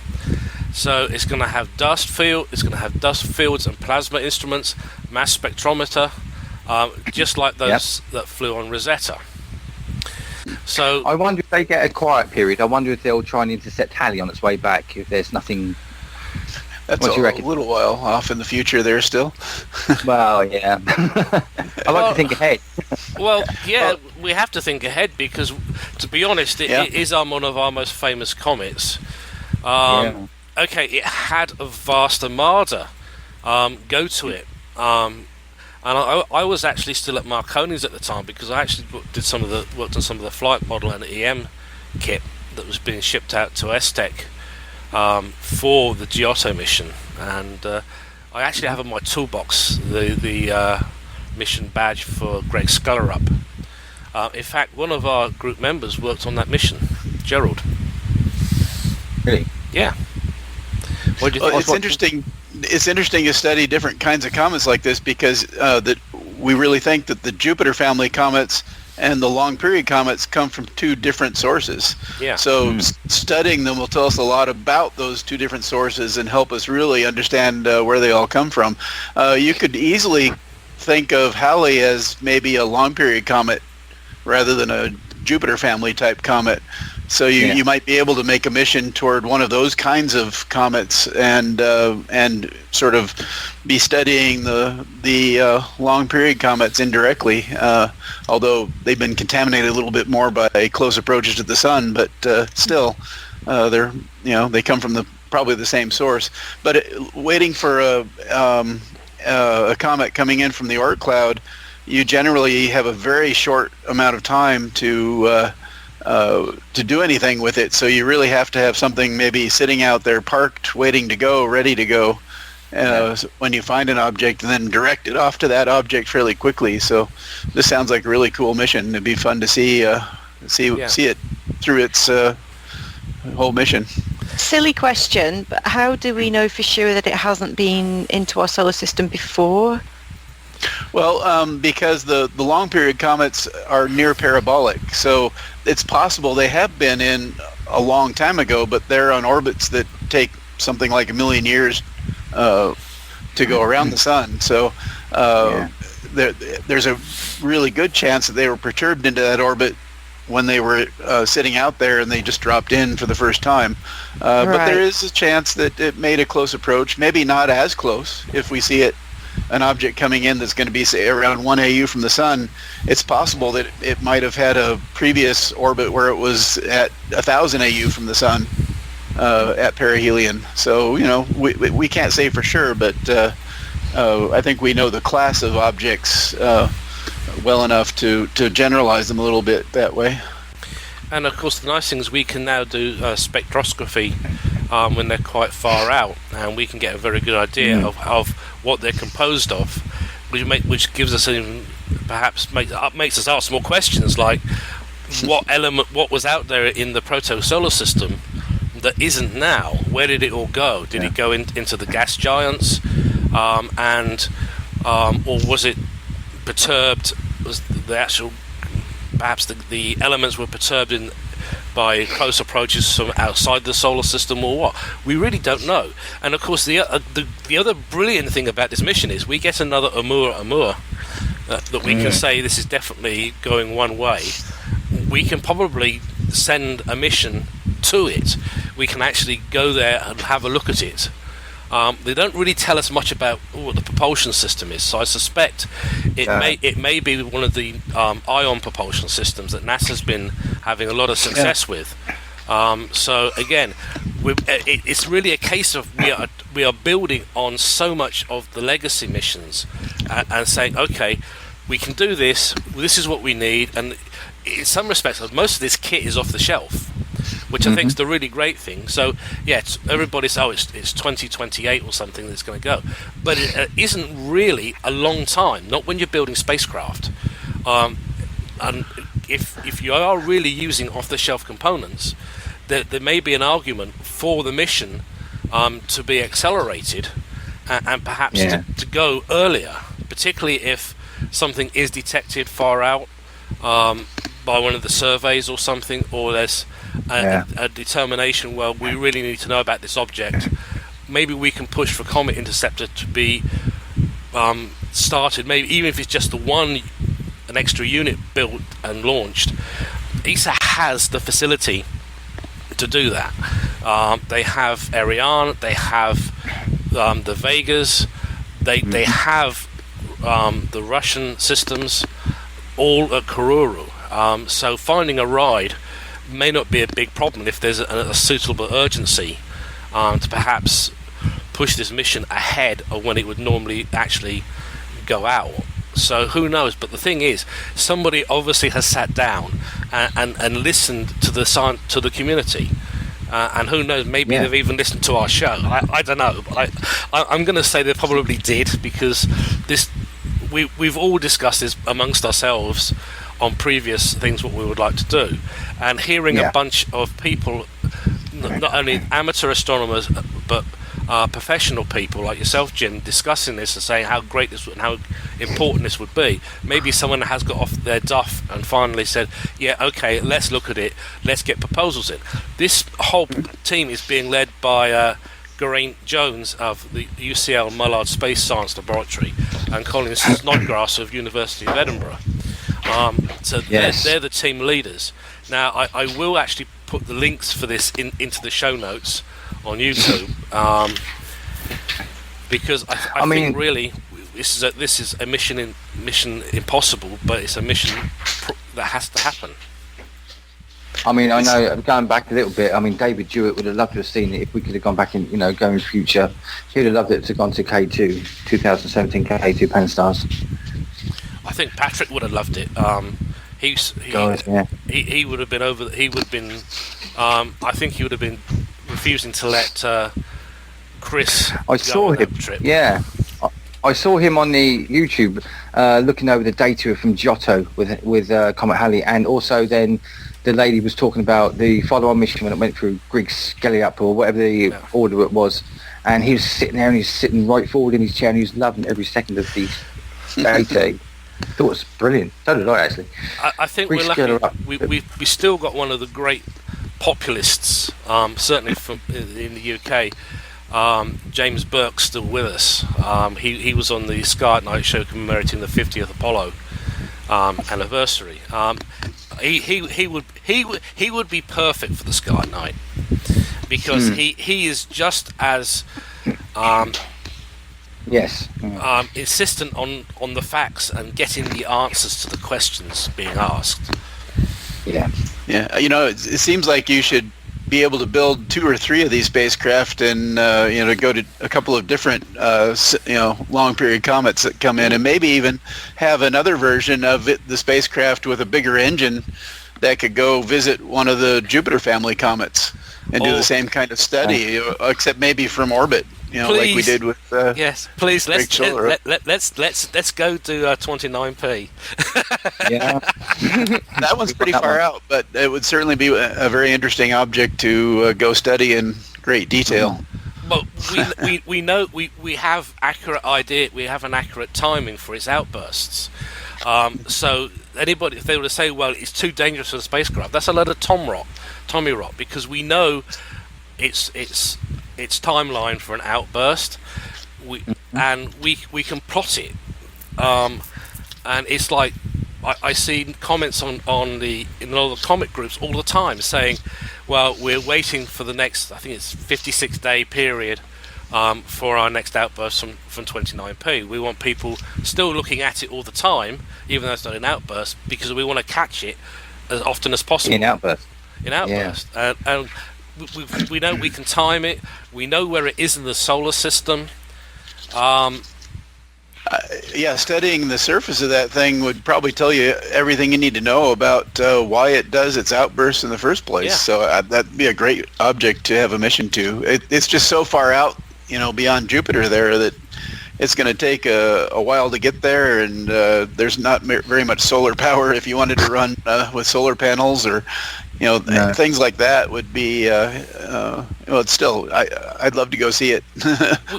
So it's going to have dust fields and plasma instruments, mass spectrometer, just like those that flew on Rosetta. So I wonder if they get a quiet period. I wonder if they'll try and intercept Halley on its way back if there's nothing. That's a little while off in the future there still. Well, yeah. I like to think ahead. Well, we have to think ahead because, to be honest, it is one of our most famous comets. Okay, it had a vast armada go to it. And I was actually still at Marconi's at the time because I actually worked on some of the flight model and EM kit that was being shipped out to ESTEC for the Giotto mission, and I actually have in my toolbox the mission badge for Greg Scullerup. In fact, one of our group members worked on that mission, Gerald. Really? Yeah. What do you think? It's interesting. It's interesting to study different kinds of comets like this because that we really think that the Jupiter family comets and the long period comets come from 2 different sources. Yeah. So studying them will tell us a lot about those 2 different sources and help us really understand where they all come from. You could easily think of Halley as maybe a long period comet rather than a Jupiter family type comet. So you might be able to make a mission toward one of those kinds of comets and sort of be studying the long period comets indirectly, although they've been contaminated a little bit more by close approaches to the sun. But still, they come from probably the same source. But waiting for a comet coming in from the Oort cloud, you generally have a very short amount of time to do anything with it, so you really have to have something maybe sitting out there parked, waiting to go, ready to go when you find an object, and then direct it off to that object fairly quickly. So this sounds like a really cool mission. It'd be fun to see it through its whole mission. Silly question, but how do we know for sure that it hasn't been into our solar system before? Well, because the long period comets are near parabolic, so it's possible they have been in a long time ago, but they're on orbits that take something like 1 million years to go around the sun. So there's a really good chance that they were perturbed into that orbit when they were sitting out there and they just dropped in for the first time. But there is a chance that it made a close approach, maybe not as close if we see an object coming in that's going to be, say, around 1 AU from the sun. It's possible that it might have had a previous orbit where it was at 1,000 AU from the sun at perihelion. So, we can't say for sure, but I think we know the class of objects well enough to generalize them a little bit that way. And of course, the nice thing is we can now do spectroscopy when they're quite far out, and we can get a very good idea of what they're composed of, which gives us makes us ask more questions like what was out there in the proto-solar system that isn't now? Where did it all go? Did it go into the gas giants, or was it perturbed? Was the actual perhaps the elements were perturbed by close approaches from outside the solar system, or what? We really don't know. And of course, the other brilliant thing about this mission is we get another Oumuamua that we can say this is definitely going one way. We can probably send a mission to it. We can actually go there and have a look at it. They don't really tell us much about what the propulsion system is, so I suspect it may be one of the ion propulsion systems that NASA's been having a lot of success with. So again, it's really a case of we are building on so much of the legacy missions and saying, okay, we can do this. This is what we need, and in some respects, most of this kit is off the shelf, which I think is the really great thing. So yeah, everybody says, it's 2028 or something that's going to go, but it isn't really a long time. Not when you're building spacecraft, and if you are really using off-the-shelf components, there may be an argument for the mission to be accelerated and perhaps to go earlier, particularly if something is detected far out by one of the surveys or something, or there's a determination, well, we really need to know about this object. Maybe we can push for Comet Interceptor to be started, maybe even if it's just an extra unit built and launched. ESA has the facility to do that. They have Ariane, they have the Vegas, they have the Russian systems all at Kourou. So finding a ride may not be a big problem if there's a suitable urgency to perhaps push this mission ahead of when it would normally actually go out. So who knows? But the thing is, somebody obviously has sat down and listened to the community. And who knows, maybe they've even listened to our show. I don't know, but I'm going to say they probably did, because we've all discussed this amongst ourselves on previous things what we would like to do, and hearing a bunch of people, not only amateur astronomers but professional people like yourself, Jim, discussing this and saying how great this and how important this would be. Maybe someone has got off their duff and finally said, yeah, okay, let's look at it, let's get proposals in. This whole team is being led by Geraint Jones of the UCL Mullard Space Science Laboratory and Colin Snodgrass of University of Edinburgh. So they're the team leaders. Now, I will actually put the links for this into the show notes on YouTube, because I think really this is a mission impossible, but it's a mission that has to happen. I mean, I know, going back a little bit, I mean, David Jewett would have loved to have seen it if we could have gone back in, going in future. He would have loved it to have gone to K2, 2017 K2 Pan-STARRS. I think Patrick would have loved it. He would have been over. He would have been. I think he would have been refusing to let Chris. I saw him. Trip. Yeah, I saw him on the YouTube looking over the data from Giotto with Comet Halley, and also then the lady was talking about the follow-on mission when it went through Griggs Skelly-Up or whatever the order it was, and he was sitting there and he's sitting right forward in his chair and he was loving every second of the data. I thought it was brilliant. So did I, actually. I think we're lucky. We still got one of the great populists, certainly in the UK. James Burke's still with us. He was on the Sky at Night show commemorating the 50th Apollo anniversary. He would be perfect for the Sky at Night, because he is just as insistent on the facts and getting the answers to the questions being asked. Yeah. It seems like you should be able to build 2 or 3 of these spacecraft and go to a couple of different long period comets that come in, and maybe even have another version of the spacecraft with a bigger engine that could go visit one of the Jupiter family comets and do the same kind of study, except maybe from orbit. Like we did with yes, please let's go do 29p. Yeah, that one's pretty far out, but it would certainly be a very interesting object to go study in great detail. But we know we have accurate idea. We have an accurate timing for its outbursts. So anybody, if they were to say, well, it's too dangerous for the spacecraft, that's a load of Tommy rot, because we know its timeline for an outburst, and we can plot it, and it's like I see comments in all the comet groups all the time saying, well, we're waiting for the next, I think it's 56-day period for our next outburst from 29P. We want people still looking at it all the time, even though it's not an outburst, because we want to catch it as often as possible. In outburst. Yeah. And we know we can time it. We know where it is in the solar system. Studying the surface of that thing would probably tell you everything you need to know about why it does its outbursts in the first place. Yeah. So that'd be a great object to have a mission to. It's just so far out, beyond Jupiter there, that it's going to take a while to get there, and there's not very much solar power if you wanted to run with solar panels or things like that would be it's still I'd love to go see it.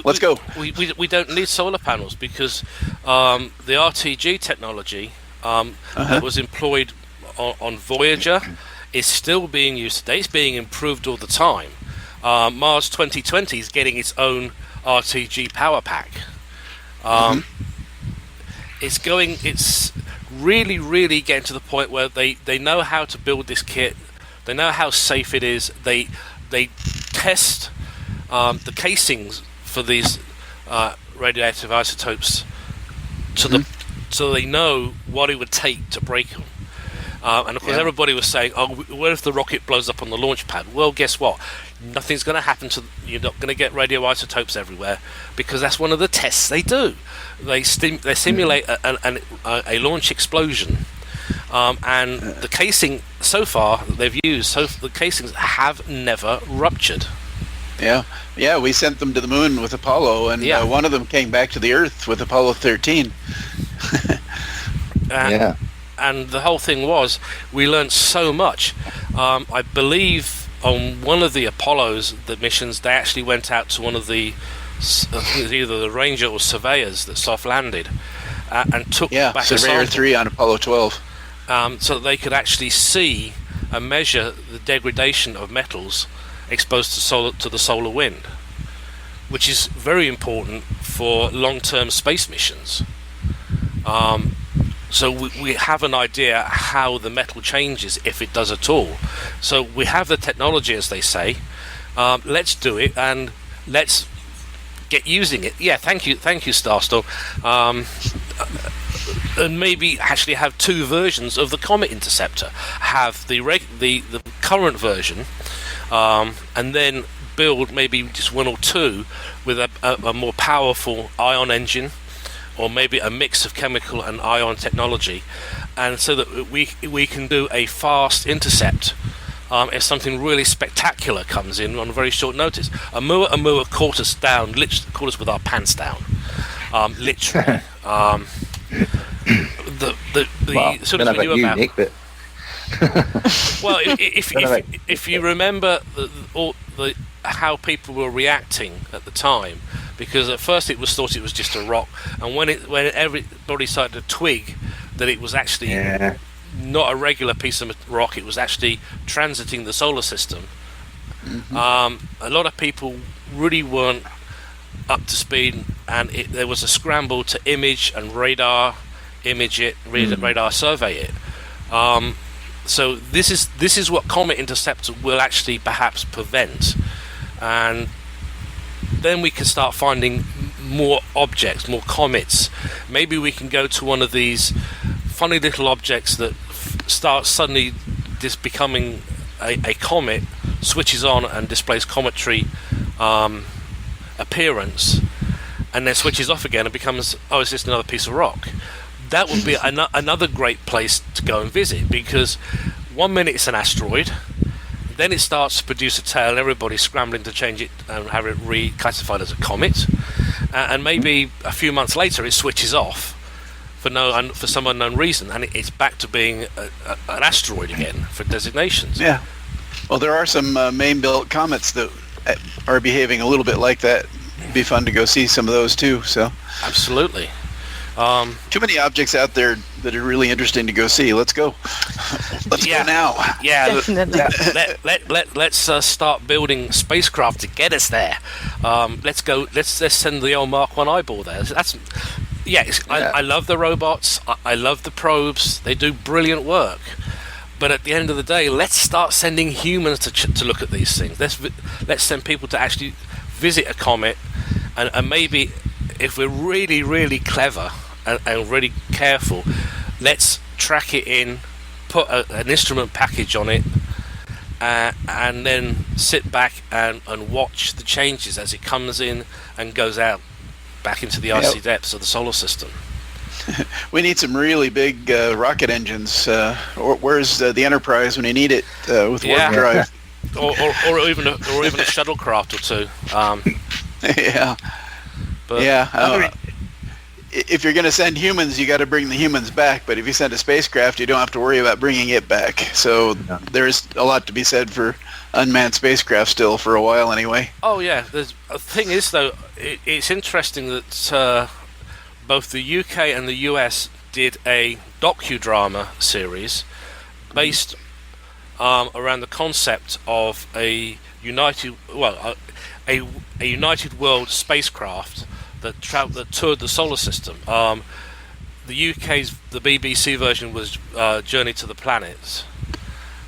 Let's go. We don't need solar panels because the RTG technology that was employed on Voyager is still being used today. It's being improved all the time. Mars 2020 is getting its own RTG power pack. It's really getting to the point where they know how to build this kit. They know how safe it is. They test the casings for these radioactive isotopes so they know what it would take to break them. And of course, everybody was saying, "Oh, what if the rocket blows up on the launch pad?" Well, guess what? Nothing's going to happen to. You're not going to get radioisotopes everywhere because that's one of the tests they do. They simulate a launch explosion, and the casing so far that they've used, the casings have never ruptured. Yeah, we sent them to the moon with Apollo, and one of them came back to the Earth with Apollo 13. And the whole thing was, we learned so much. I believe on one of the Apollos, the missions, they actually went out to one of the either the Ranger or Surveyors that soft landed and took back Surveyor 3 on Apollo 12, so that they could actually see and measure the degradation of metals exposed to the solar wind, which is very important for long-term space missions. So we have an idea how the metal changes, if it does at all. So we have the technology, as they say. Let's do it, and let's get using it. Yeah, thank you, Starstorm. And maybe actually have two versions of the Comet Interceptor. Have the current version, and then build maybe just one or two with a more powerful ion engine, or maybe a mix of chemical and ion technology, and so that we can do a fast intercept if something really spectacular comes in on very short notice. Oumuamua caught us with our pants down, literally. Sort of don't know about you, Nick, but well, if you remember how people were reacting at the time, because at first it was thought it was just a rock, and when everybody started to twig that it was actually not a regular piece of rock, it was actually transiting the solar system. A lot of people really weren't up to speed, and there was a scramble to image and radar survey it. So this is what Comet Interceptor will actually perhaps prevent, and then we can start finding more objects, more comets. Maybe we can go to one of these funny little objects that starts suddenly just becoming a comet, switches on and displays cometary appearance, and then switches off again and becomes, it's just another piece of rock. That would be another great place to go and visit, because 1 minute it's an asteroid, then it starts to produce a tail and everybody's scrambling to change it and have it reclassified as a comet, and maybe a few months later it switches off for some unknown reason, and it's back to being an asteroid again for designations. Yeah. Well, there are some main-built comets that are behaving a little bit like that. It'd be fun to go see some of those too. So. Absolutely. Too many objects out there that are really interesting to go see. Let's go. Let's go now. Yeah, Definitely. Let's start building spacecraft to get us there. Let's go. Let's send the old Mark 1 eyeball there. I love the robots. I love the probes. They do brilliant work. But at the end of the day, let's start sending humans to look at these things. Let's send people to actually visit a comet and maybe if we're really, really clever and really careful, let's track it in, put an instrument package on it, and then sit back and watch the changes as it comes in and goes out back into the icy depths of the solar system. We need some really big rocket engines. Where's the Enterprise when you need it with warp drive? or even a shuttlecraft or two. Yeah. But, if you're going to send humans, you got to bring the humans back. But if you send a spacecraft, you don't have to worry about bringing it back. So there's a lot to be said for unmanned spacecraft still for a while, anyway. Oh yeah. The thing is, though, it's interesting that both the UK and the US did a docudrama series based around the concept of a united world spacecraft that toured the solar system. The BBC version was Journey to the Planets,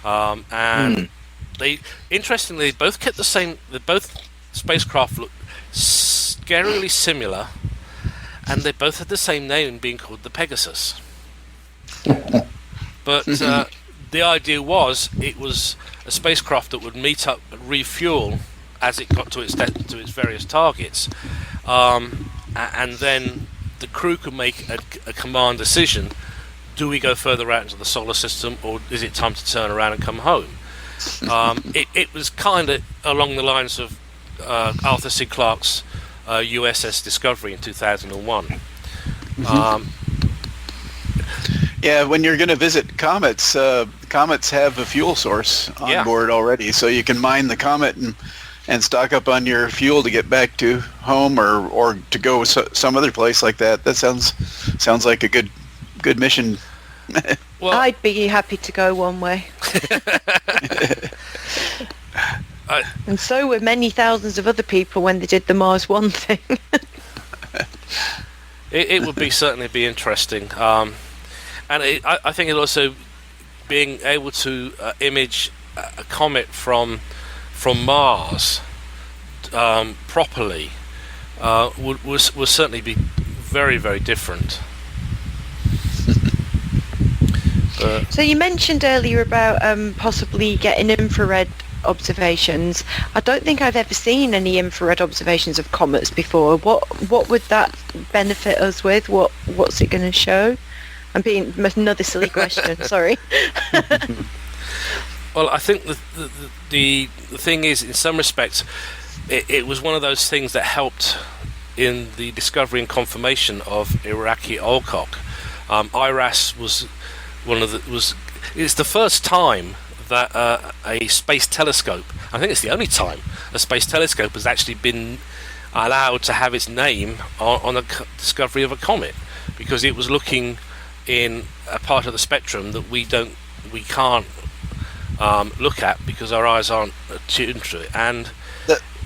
and they interestingly both kept the same. Both spacecraft looked scarily similar, and they both had the same name, being called the Pegasus. But the idea was it was a spacecraft that would meet up and refuel as it got to its various targets, and then the crew could make a command decision: do we go further out into the solar system, or is it time to turn around and come home? It was kind of along the lines of Arthur C. Clarke's USS Discovery in 2001. Yeah, when you're going to visit comets, comets have a fuel source on board already, so you can mine the comet and stock up on your fuel to get back to home or to go some other place like that. That sounds like a good mission. Well, I'd be happy to go one way. And so were many thousands of other people when they did the Mars One thing. It would certainly be interesting. And I think it also being able to image a comet from Mars properly will certainly be very, very different. So you mentioned earlier about possibly getting infrared observations. I don't think I've ever seen any infrared observations of comets before. What would that benefit us with? What's it going to show? I'm being another silly question. Sorry. Well, I think the thing is, in some respects, it was one of those things that helped in the discovery and confirmation of Araki Alcock. IRAS was it's the first time that a space telescope, I think it's the only time a space telescope has actually been allowed to have its name on a discovery of a comet, because it was looking in a part of the spectrum that we can't look at because our eyes aren't attuned to it. And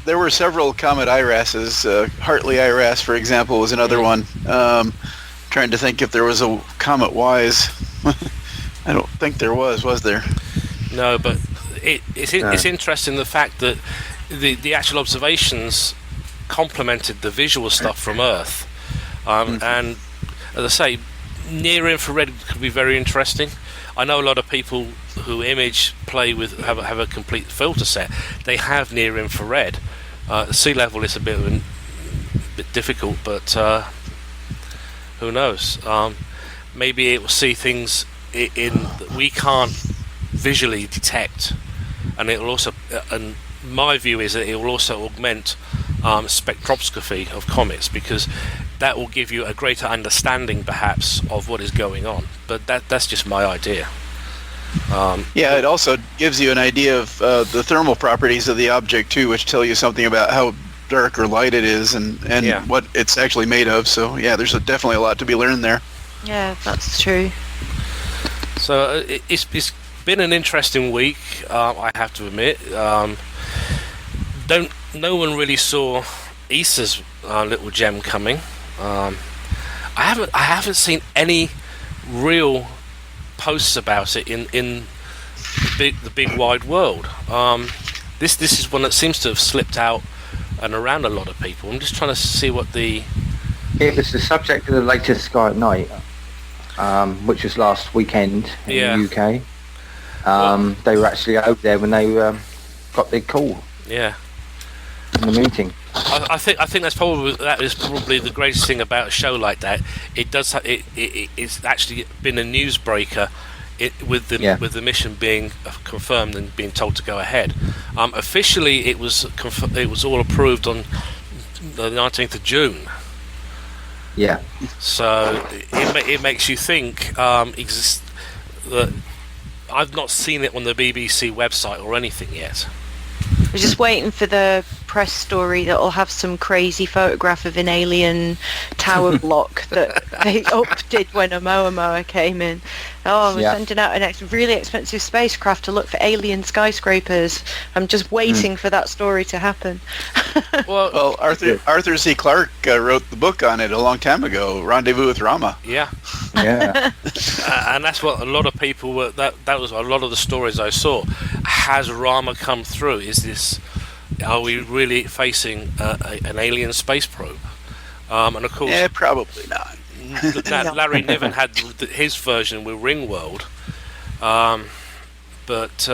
there were several comet IRASs. Hartley IRAS, for example, was another one. Trying to think if there was a Comet Wise. I don't think there was there? No, but it's interesting the fact that the actual observations complemented the visual stuff from Earth, and as I say, near infrared could be very interesting. I know a lot of people who have a complete filter set. They have near infrared. Sea level is a bit difficult, but who knows? Maybe it will see things that we can't visually detect, and it will also. And my view is that it will also augment spectroscopy of comets, because that will give you a greater understanding, perhaps, of what is going on. But that's just my idea. It also gives you an idea of the thermal properties of the object too, which tell you something about how dark or light it is and what it's actually made of. So there's definitely a lot to be learned there. Yeah, that's true. So it's been an interesting week, I have to admit. No one really saw ESA's little gem coming. I haven't seen any real posts about it in the big wide world. This is one that seems to have slipped out and around a lot of people. I'm just trying to see what the... It was the subject of the latest Sky at Night, which was last weekend in the UK. They were actually over there when they got their call. Yeah. In the meeting. I think that is probably the greatest thing about a show like that. It's actually been a newsbreaker with the mission being confirmed and being told to go ahead. Officially, it was all approved on the 19th of June. Yeah. So it makes you think that I've not seen it on the BBC website or anything yet. We're just waiting for the press story that will have some crazy photograph of an alien tower block that they did when Oumuamua came in. We're sending out an really expensive spacecraft to look for alien skyscrapers. I'm just waiting for that story to happen. Well, Arthur C. Clarke wrote the book on it a long time ago, Rendezvous with Rama. Yeah. Yeah. And that's what a lot of people were. That was a lot of the stories I saw. Has Rama come through? Are we really facing an alien space probe? And of course, probably not. Larry Niven had his version with Ringworld, but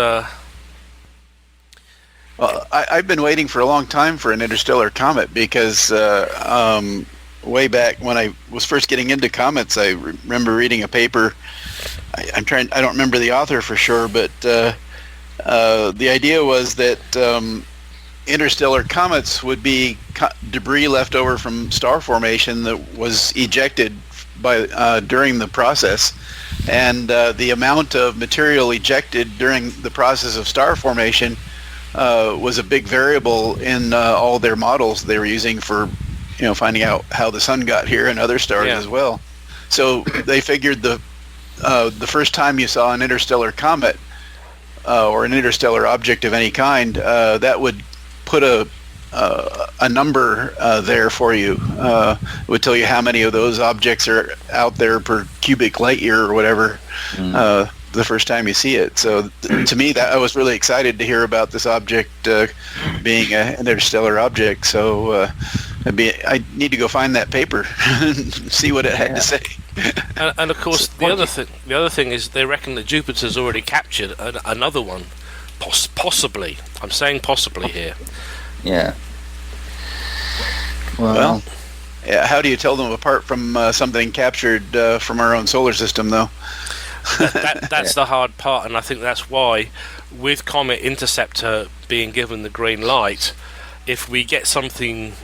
I've been waiting for a long time for an interstellar comet because way back when I was first getting into comets, I remember reading a paper. I don't remember the author for sure, but the idea was that interstellar comets would be debris left over from star formation that was ejected during the process, and the amount of material ejected during the process of star formation was a big variable in all their models they were using for finding out how the sun got here and other stars as well. So they figured the first time you saw an interstellar comet or an interstellar object of any kind, that would put a number there for you. It would tell you how many of those objects are out there per cubic light year or whatever the first time you see it. So to me, that I was really excited to hear about this object being an interstellar object. So I need to go find that paper and see what it had to say. And of course, the other thing is they reckon that Jupiter's already captured another one. Possibly. I'm saying possibly here. Yeah. Well, how do you tell them apart from something captured from our own solar system, though? That's the hard part, and I think that's why, with Comet Interceptor being given the green light, if we get something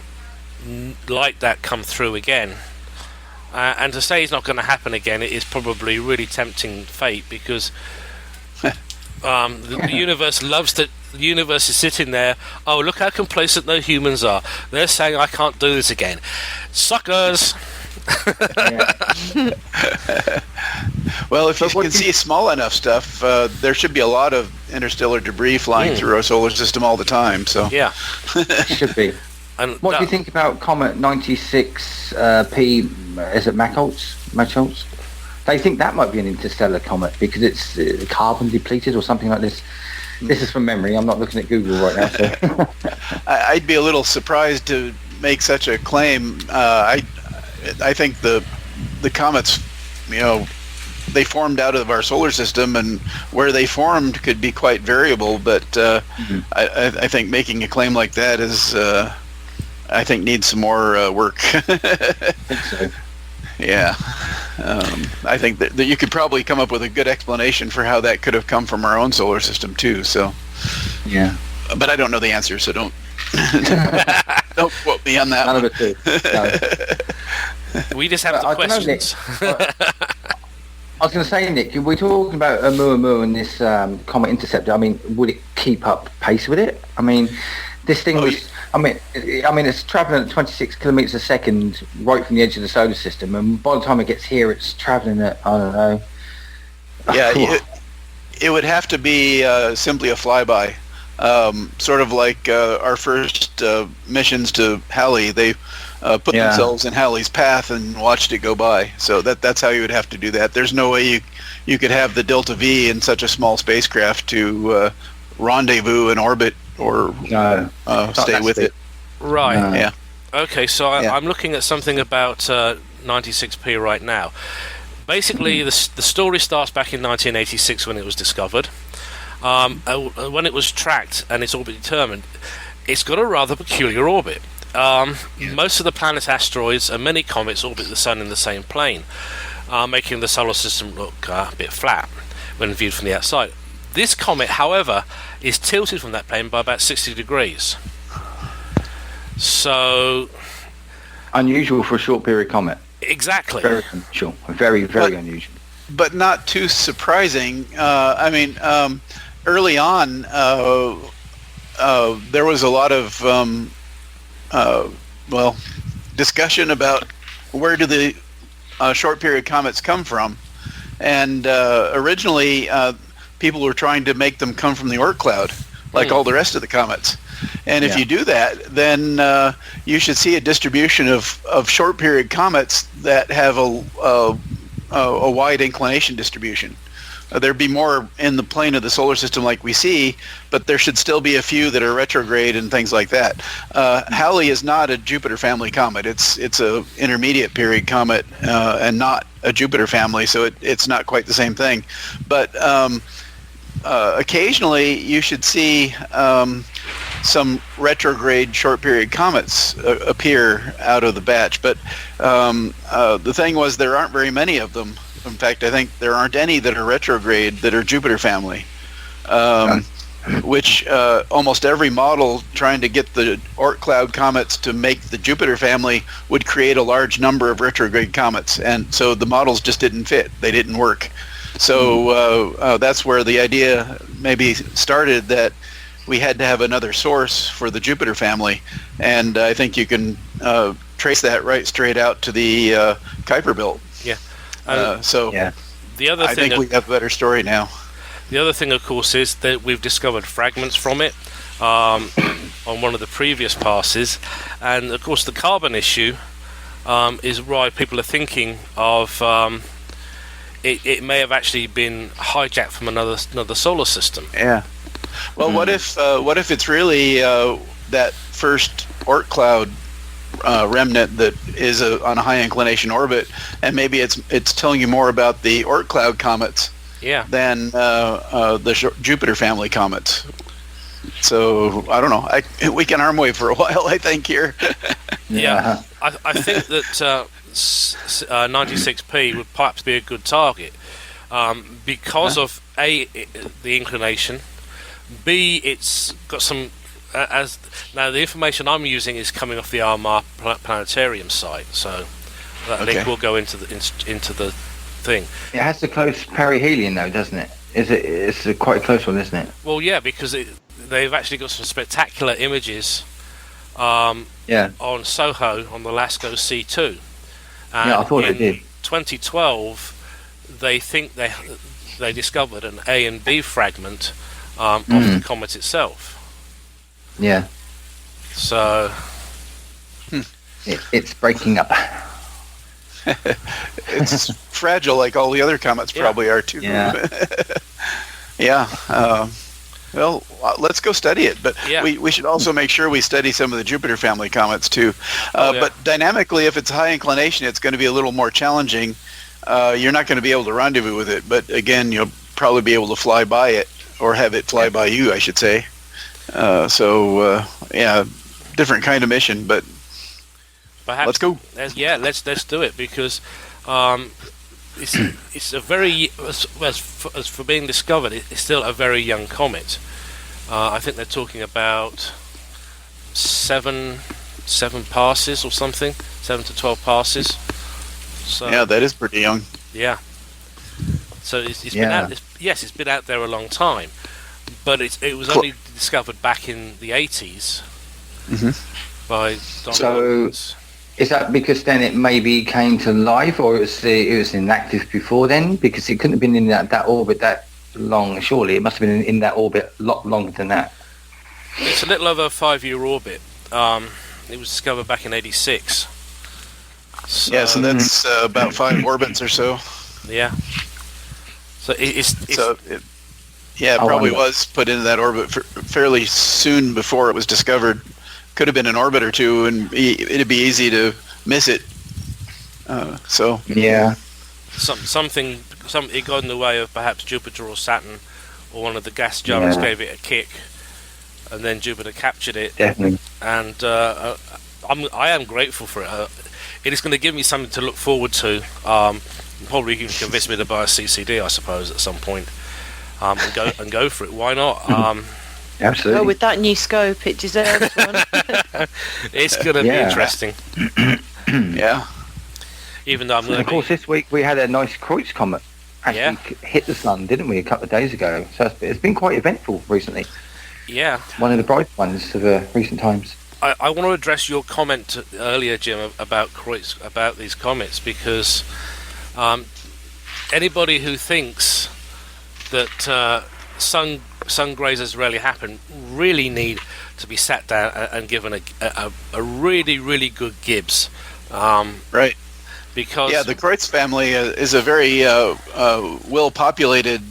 like that come through again, and to say it's not going to happen again, it is probably really tempting fate, because the universe loves to. The universe is sitting there. Oh, look how complacent the humans are. They're saying I can't do this again. Suckers. Well, if you can see small enough stuff, there should be a lot of interstellar debris flying through our solar system all the time. So yeah, should be. And what do you think about Comet 96P? Is it Machholz? They think that might be an interstellar comet because it's carbon depleted or something like this. This is from memory. I'm not looking at Google right now. So. I'd be a little surprised to make such a claim. I think the comets, they formed out of our solar system, and where they formed could be quite variable. But I think making a claim like that is, I think, needs some more work. I think so. Yeah. I think that you could probably come up with a good explanation for how that could have come from our own solar system too. So, yeah. But I don't know the answer, so don't quote me on that. None of it too. No. We just have the questions. I was going to say, Nick, we're talking about Oumuamua and this Comet Interceptor. I mean, would it keep up pace with it? I mean, this thing was. I mean, it's travelling at 26 kilometres a second right from the edge of the solar system, and by the time it gets here, it's travelling at, I don't know. Yeah, it would have to be simply a flyby, sort of like our first missions to Halley. They put themselves in Halley's path and watched it go by. So that's how you would have to do that. There's no way you could have the Delta V in such a small spacecraft to rendezvous in orbit or stay with it. Right. Yeah. Okay, so Yeah. I'm looking at something about 96P right now. Basically, the story starts back in 1986 when it was discovered. When it was tracked and its orbit determined, it's got a rather peculiar orbit. Most of the planet's asteroids and many comets orbit the Sun in the same plane, making the solar system look a bit flat when viewed from the outside. This comet, however, is tilted from that plane by about 60 degrees. So... Unusual for a short period comet. Exactly. Very unusual. Very, very unusual. But not too surprising. Early on, there was a lot of discussion about where do the short period comets come from, and originally people were trying to make them come from the Oort cloud, like all the rest of the comets. And if you do that, then you should see a distribution of short period comets that have a wide inclination distribution. There'd be more in the plane of the solar system like we see, but there should still be a few that are retrograde and things like that. Halley is not a Jupiter family comet. It's a intermediate period comet and not a Jupiter family, so it's not quite the same thing. But occasionally you should see some retrograde short period comets appear out of the batch. But the thing was, there aren't very many of them. In fact, I think there aren't any that are retrograde that are Jupiter family, which almost every model trying to get the Oort cloud comets to make the Jupiter family would create a large number of retrograde comets. And so the models just didn't fit. They didn't work. So that's where the idea maybe started, that we had to have another source for the Jupiter family. And I think you can trace that right straight out to the Kuiper belt. Yeah. The other thing, I think we have a better story now. The other thing, of course, is that we've discovered fragments from it on one of the previous passes, and of course the carbon issue is why people are thinking of it may have actually been hijacked from another solar system. Yeah. Well, what if it's really that first Oort cloud remnant that is on a high inclination orbit, and maybe it's telling you more about the Oort cloud comets than the Jupiter family comets. So I don't know. We can arm wave for a while, I think, here. Yeah, I think that 96P would perhaps be a good target because of A, the inclination, B, it's got some. Now the information I'm using is coming off the Armagh Planetarium site, so that link will go into the thing. It has the close perihelion though, doesn't it? It's a quite a close one, isn't it? Well, yeah, because they've actually got some spectacular images on Soho on the LASCO C2. And I thought they did. 2012, they think they discovered an A and B fragment of the comet itself. Yeah. So it's breaking up. It's fragile, like all the other comets probably are too. Yeah. Well, let's go study it. But we should also make sure we study some of the Jupiter family comets too. But dynamically, if it's high inclination, it's going to be a little more challenging. You're not going to be able to rendezvous with it, but again, you'll probably be able to fly by it, or have it fly by you, I should say. Different kind of mission, but perhaps, let's go. Let's do it, because it's a very, as for being discovered, it's still a very young comet. I think they're talking about seven passes or something, 7 to 12 passes. So yeah, that is pretty young. Yeah. So it's been out. It's been out there a long time, but it was only discovered back in the 80s by Don Robbins. Is that because then it maybe came to life, or it was inactive before then? Because it couldn't have been in that orbit that long. Surely it must have been in that orbit a lot longer than that. It's a little over a 5-year orbit. It was discovered back in 86. So, yes, and that's about 5 orbits or so. Yeah. So it probably was put into that orbit fairly soon before it was discovered, could have been an orbit or two, and it'd be easy to miss it. So Yeah. Something it got in the way of perhaps Jupiter or Saturn, or one of the gas giants gave it a kick, and then Jupiter captured it. Definitely. And I am grateful for it. It is going to give me something to look forward to. Probably you can convince me to buy a CCD, I suppose, at some point, and go for it. Why not? Absolutely. Oh, with that new scope, it deserves one. It's going to be interesting. yeah. Even though I'm going And of course, this week we had a nice Kreutz comet actually hit the sun, didn't we, a couple of days ago? So it's been quite eventful recently. Yeah. One of the bright ones of recent times. I want to address your comment earlier, Jim, about Kreutz, about these comets, because anybody who thinks that sun grazers rarely happen really need to be sat down and given a really, really good Gibbs. Right. Because the Kreutz family is a very well-populated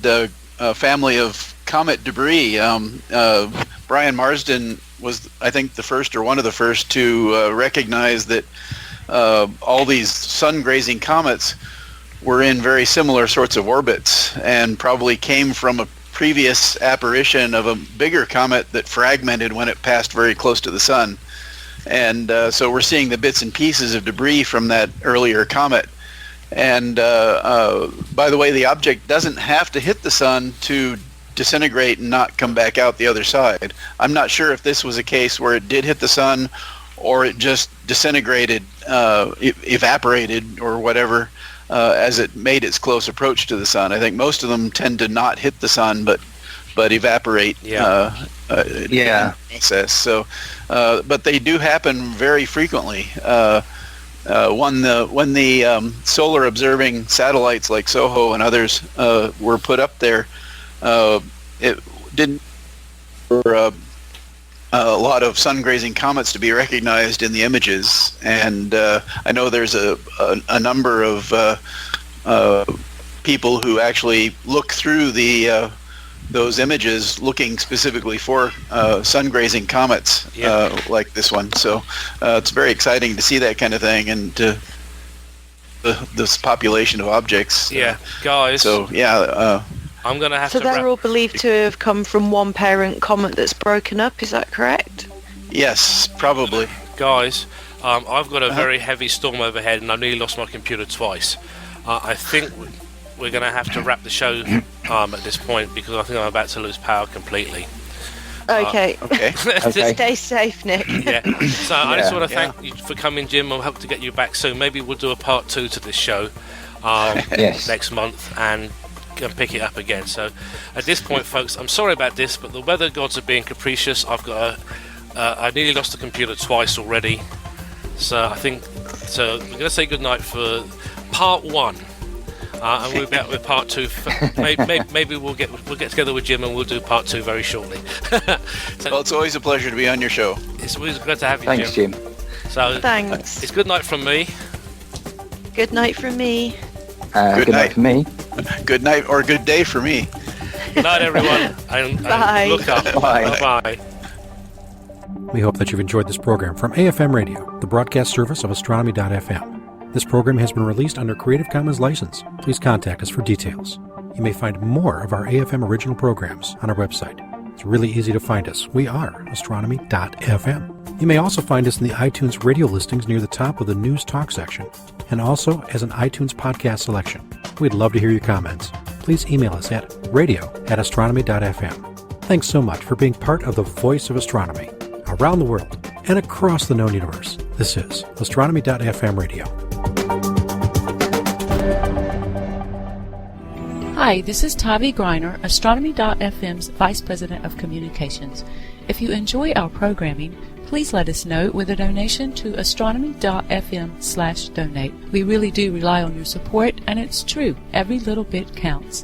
family of comet debris. Brian Marsden was, I think, the first or one of the first to recognize that all these sun-grazing comets were in very similar sorts of orbits and probably came from a previous apparition of a bigger comet that fragmented when it passed very close to the sun. And so we're seeing the bits and pieces of debris from that earlier comet. And by the way, the object doesn't have to hit the sun to disintegrate and not come back out the other side. I'm not sure if this was a case where it did hit the sun or it just disintegrated, evaporated or whatever, as it made its close approach to the sun. I think most of them tend to not hit the sun but evaporate. In the process. So, but they do happen very frequently. When the solar observing satellites like SOHO and others were put up there, it didn't for a lot of sun-grazing comets to be recognized in the images, and I know there's a number of people who actually look through those images looking specifically for sun-grazing comets like this one. So it's very exciting to see that kind of thing and this population of objects. Guys. So I'm going to have to. So they're all believed to have come from one parent comet that's broken up. Is that correct? Yes, probably. Guys, I've got a very heavy storm overhead, and I nearly lost my computer twice. I think we're going to have to wrap the show at this point because I think I'm about to lose power completely. Okay. Okay. Stay safe, Nick. So I just want to thank you for coming, Jim. I'll hope to get you back soon. Maybe we'll do a part 2 to this show next month and pick it up again. So at this point, folks, I'm sorry about this, but the weather gods are being capricious. I nearly lost the computer twice already. So we're going to say goodnight for part 1. And we'll be back with part 2. Maybe we'll get together with Jim and we'll do part 2 very shortly. Well, it's always a pleasure to be on your show. It's always good to have you, Thanks, Jim. So Thanks. It's good night from me. Good night from me. Good night for me. Good night or good day for me. Good night, everyone. And Bye. Look up. Bye. Bye. We hope that you've enjoyed this program from AFM Radio, the broadcast service of Astronomy.fm. This program has been released under Creative Commons license. Please contact us for details. You may find more of our AFM original programs on our website. It's really easy to find us. We are Astronomy.fm. You may also find us in the iTunes radio listings near the top of the News Talk section, and also as an iTunes podcast selection. We'd love to hear your comments. Please email us at radio@astronomy.fm. Thanks so much for being part of the voice of astronomy around the world and across the known universe. This is Astronomy.fm Radio. Hi, this is Tavi Greiner, Astronomy.fm's Vice President of Communications. If you enjoy our programming, please let us know with a donation to astronomy.fm/donate. We really do rely on your support, and it's true, every little bit counts.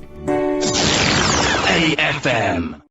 AFM